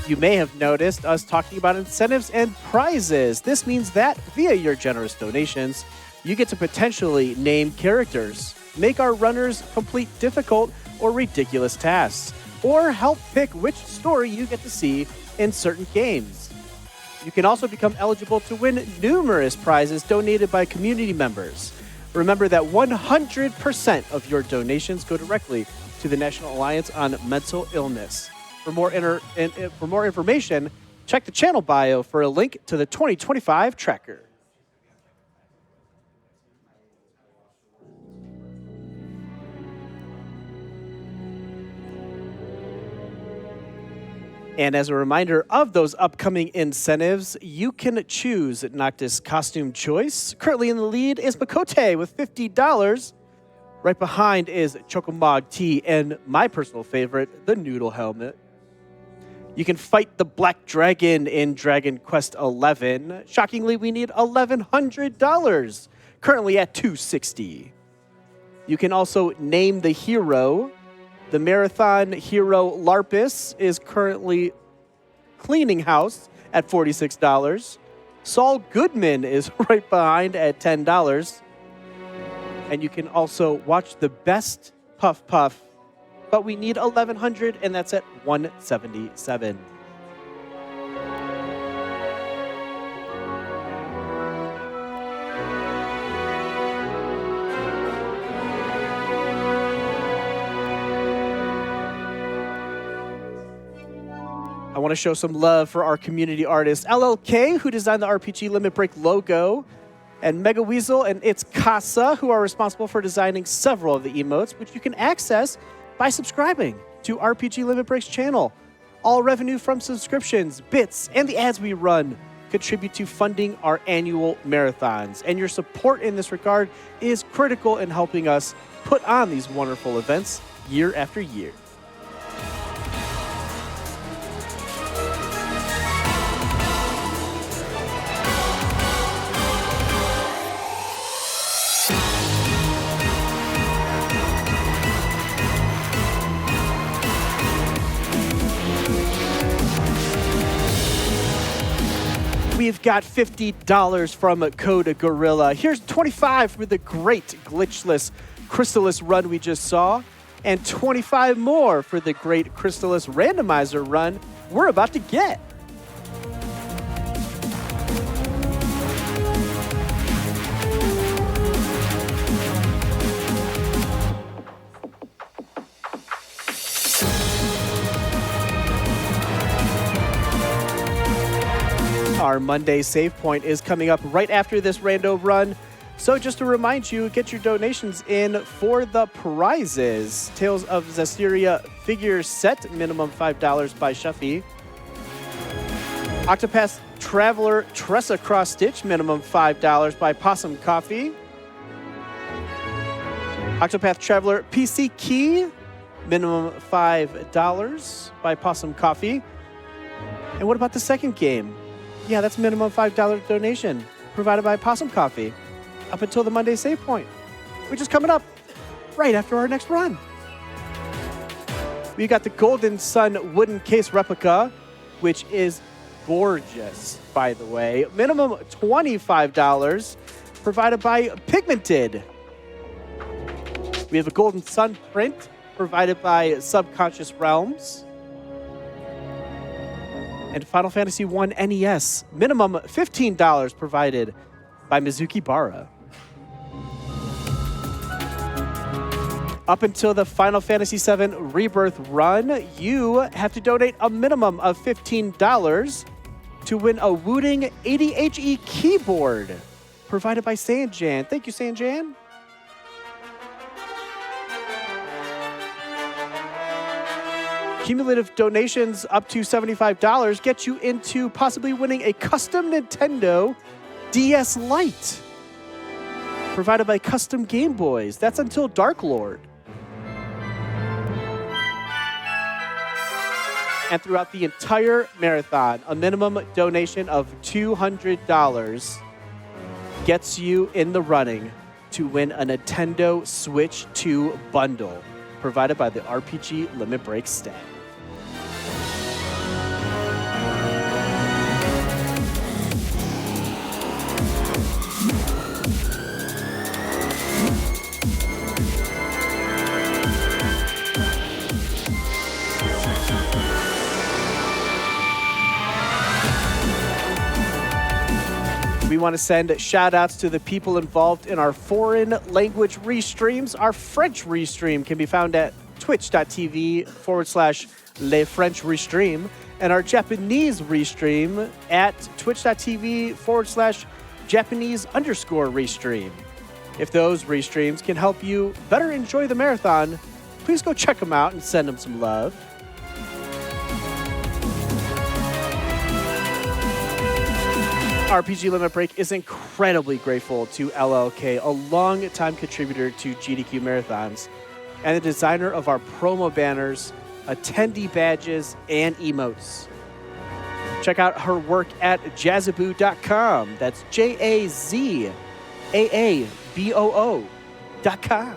You may have noticed us talking about incentives and prizes. This means that via your generous donations, you get to potentially name characters, make our runners complete difficult or ridiculous tasks, or help pick which story you get to see in certain games. You can also become eligible to win numerous prizes donated by community members. Remember that 100% of your donations go directly to the National Alliance on Mental Illness. For more information, check the channel bio for a link to the 2025 tracker. And as a reminder of those upcoming incentives, you can choose Noctis Costume Choice. Currently in the lead is Makote with $50. Right behind is Chocomog Tea and my personal favorite, the Noodle Helmet. You can fight the Black Dragon in Dragon Quest XI. Shockingly, we need $1,100, currently at $260. You can also name the hero. The Marathon hero Larpus is currently cleaning house at $46. Saul Goodman is right behind at $10. And you can also watch the best Puff Puff, but we need $1,100, and that's at $177. I want to show some love for our community artist, LLK, who designed the RPG Limit Break logo, and Mega Weasel and It's Casa, who are responsible for designing several of the emotes, which you can access by subscribing to RPG Limit Break's channel. All revenue from subscriptions, bits, and the ads we run contribute to funding our annual marathons. And your support in this regard is critical in helping us put on these wonderful events year after year. We've got $50 from Code Gorilla. Here's $25 for the great glitchless Crystalis run we just saw, and $25 more for the great Crystalis randomizer run we're about to get. Our Monday save point is coming up right after this rando run. So just to remind you, get your donations in for the prizes. Tales of Zestiria figure set, minimum $5 by Shuffy. Octopath Traveler Tressa Cross Stitch, minimum $5 by Possum Coffee. Octopath Traveler PC Key, minimum $5 by Possum Coffee. And what about the second game? Yeah, that's minimum $5 donation provided by Possum Coffee up until the Monday save point, which is coming up right after our next run. We got the Golden Sun wooden case replica, which is gorgeous, by the way. Minimum $25 provided by Pigmented. We have a Golden Sun print provided by Subconscious Realms. And Final Fantasy I NES, minimum $15 provided by Mizuki Bara. Up until the Final Fantasy VII Rebirth run, you have to donate a minimum of $15 to win a Wooting 80HE keyboard provided by Sanjan. Thank you, Sanjan. Cumulative donations up to $75 get you into possibly winning a custom Nintendo DS Lite. provided by Custom Game Boys. That's until Dark Lord. And throughout the entire marathon, a minimum donation of $200 gets you in the running to win a Nintendo Switch 2 bundle provided by the RPG Limit Break staff. We want to send shout outs to the people involved in our foreign language restreams. Our French restream can be found at twitch.tv/Le French Restream, and our Japanese restream at twitch.tv/Japanese_restream. If those restreams can help you better enjoy the marathon, please go check them out and send them some love. RPG Limit Break is incredibly grateful to LLK, a long-time contributor to GDQ Marathons, and the designer of our promo banners, attendee badges, and emotes. Check out her work at jazzaboo.com. That's JAZAABOO.com.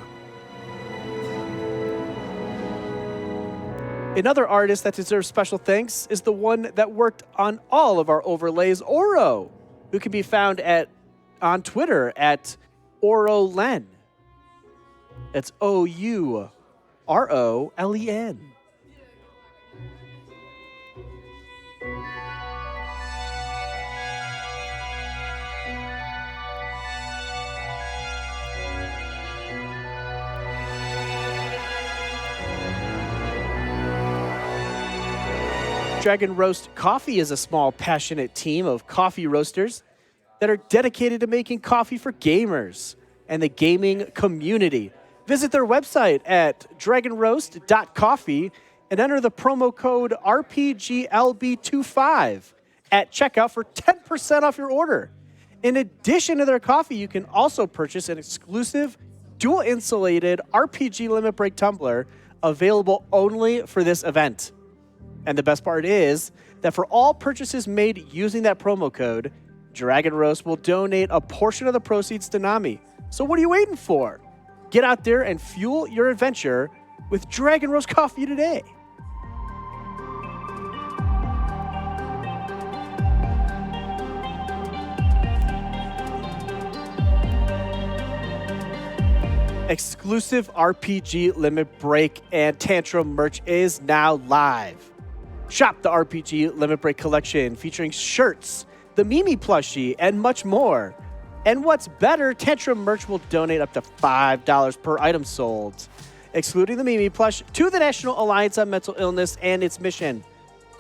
Another artist that deserves special thanks is the one that worked on all of our overlays, Oro, who can be found on Twitter at OroLen. That's OUROLEN. Dragon Roast Coffee is a small, passionate team of coffee roasters that are dedicated to making coffee for gamers and the gaming community. Visit their website at dragonroast.coffee and enter the promo code RPGLB25 at checkout for 10% off your order. In addition to their coffee, you can also purchase an exclusive dual-insulated RPG Limit Break tumbler available only for this event. And the best part is that for all purchases made using that promo code, Dragon Roast will donate a portion of the proceeds to NAMI. So what are you waiting for? Get out there and fuel your adventure with Dragon Roast Coffee today. Exclusive RPG Limit Break and Tantrum merch is now live. Shop the RPG Limit Break collection featuring shirts, the Mimi plushie, and much more. And what's better, Tantrum merch will donate up to $5 per item sold, excluding the Mimi plush, to the National Alliance on Mental Illness and its mission.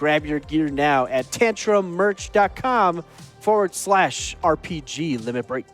Grab your gear now at tantrummerch.com/RPG Limit Break.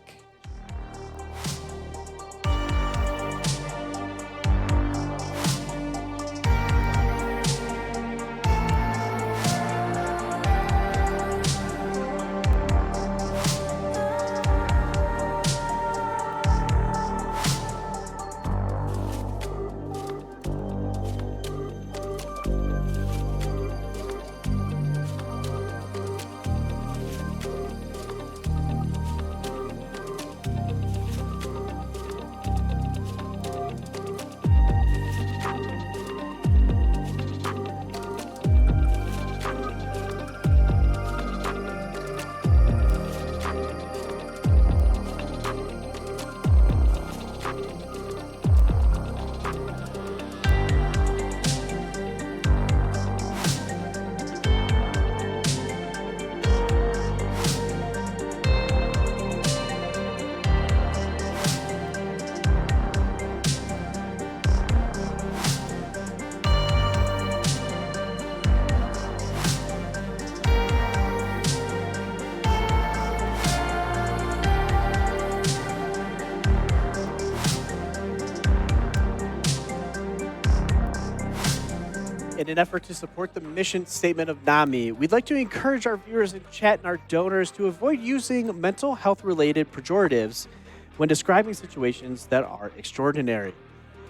In an effort to support the mission statement of NAMI, we'd like to encourage our viewers in chat and our donors to avoid using mental health-related pejoratives when describing situations that are extraordinary.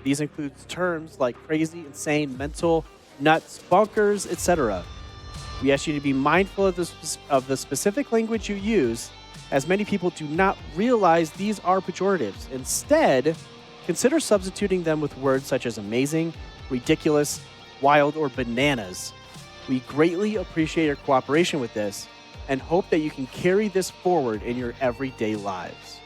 These include terms like crazy, insane, mental, nuts, bonkers, etc. We ask you to be mindful of the specific language you use, as many people do not realize these are pejoratives. Instead, consider substituting them with words such as amazing, ridiculous, wild, or bananas. We greatly appreciate your cooperation with this and hope that you can carry this forward in your everyday lives.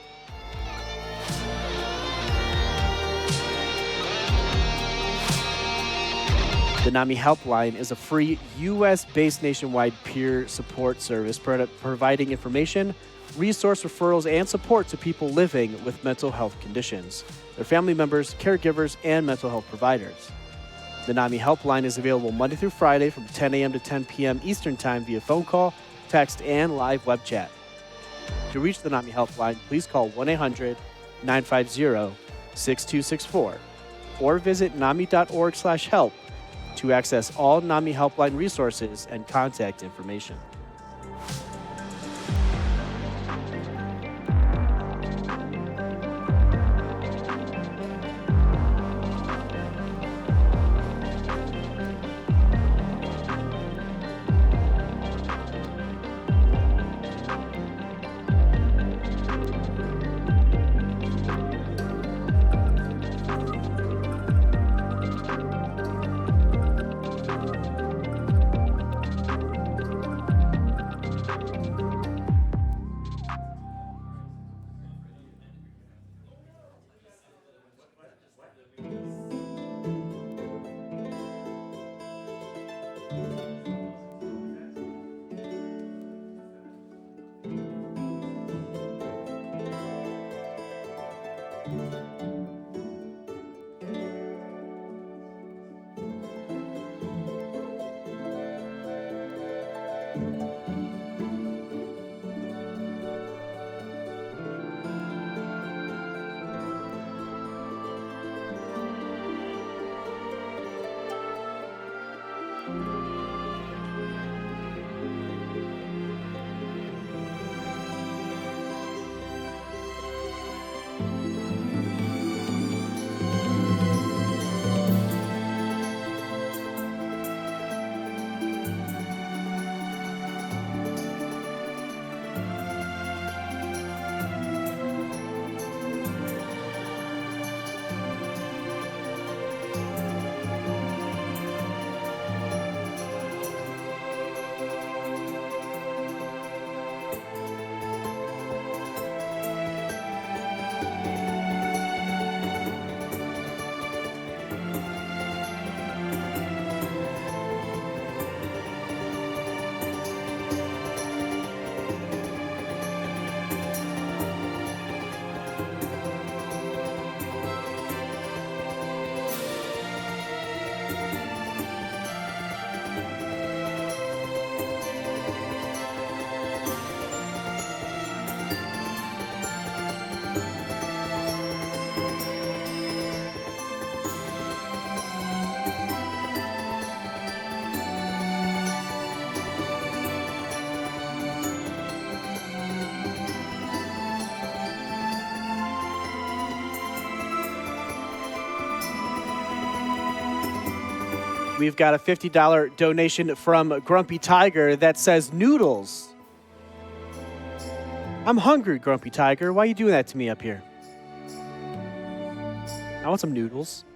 The NAMI Helpline is a free U.S.-based nationwide peer support service providing information, resource referrals, and support to people living with mental health conditions, their family members, caregivers, and mental health providers. The NAMI Helpline is available Monday through Friday from 10 a.m. to 10 p.m. Eastern Time via phone call, text, and live web chat. To reach the NAMI Helpline, please call 1-800-950-6264 or visit nami.org/help to access all NAMI Helpline resources and contact information. We've got a $50 donation from Grumpy Tiger that says noodles. I'm hungry, Grumpy Tiger. Why are you doing that to me up here? I want some noodles.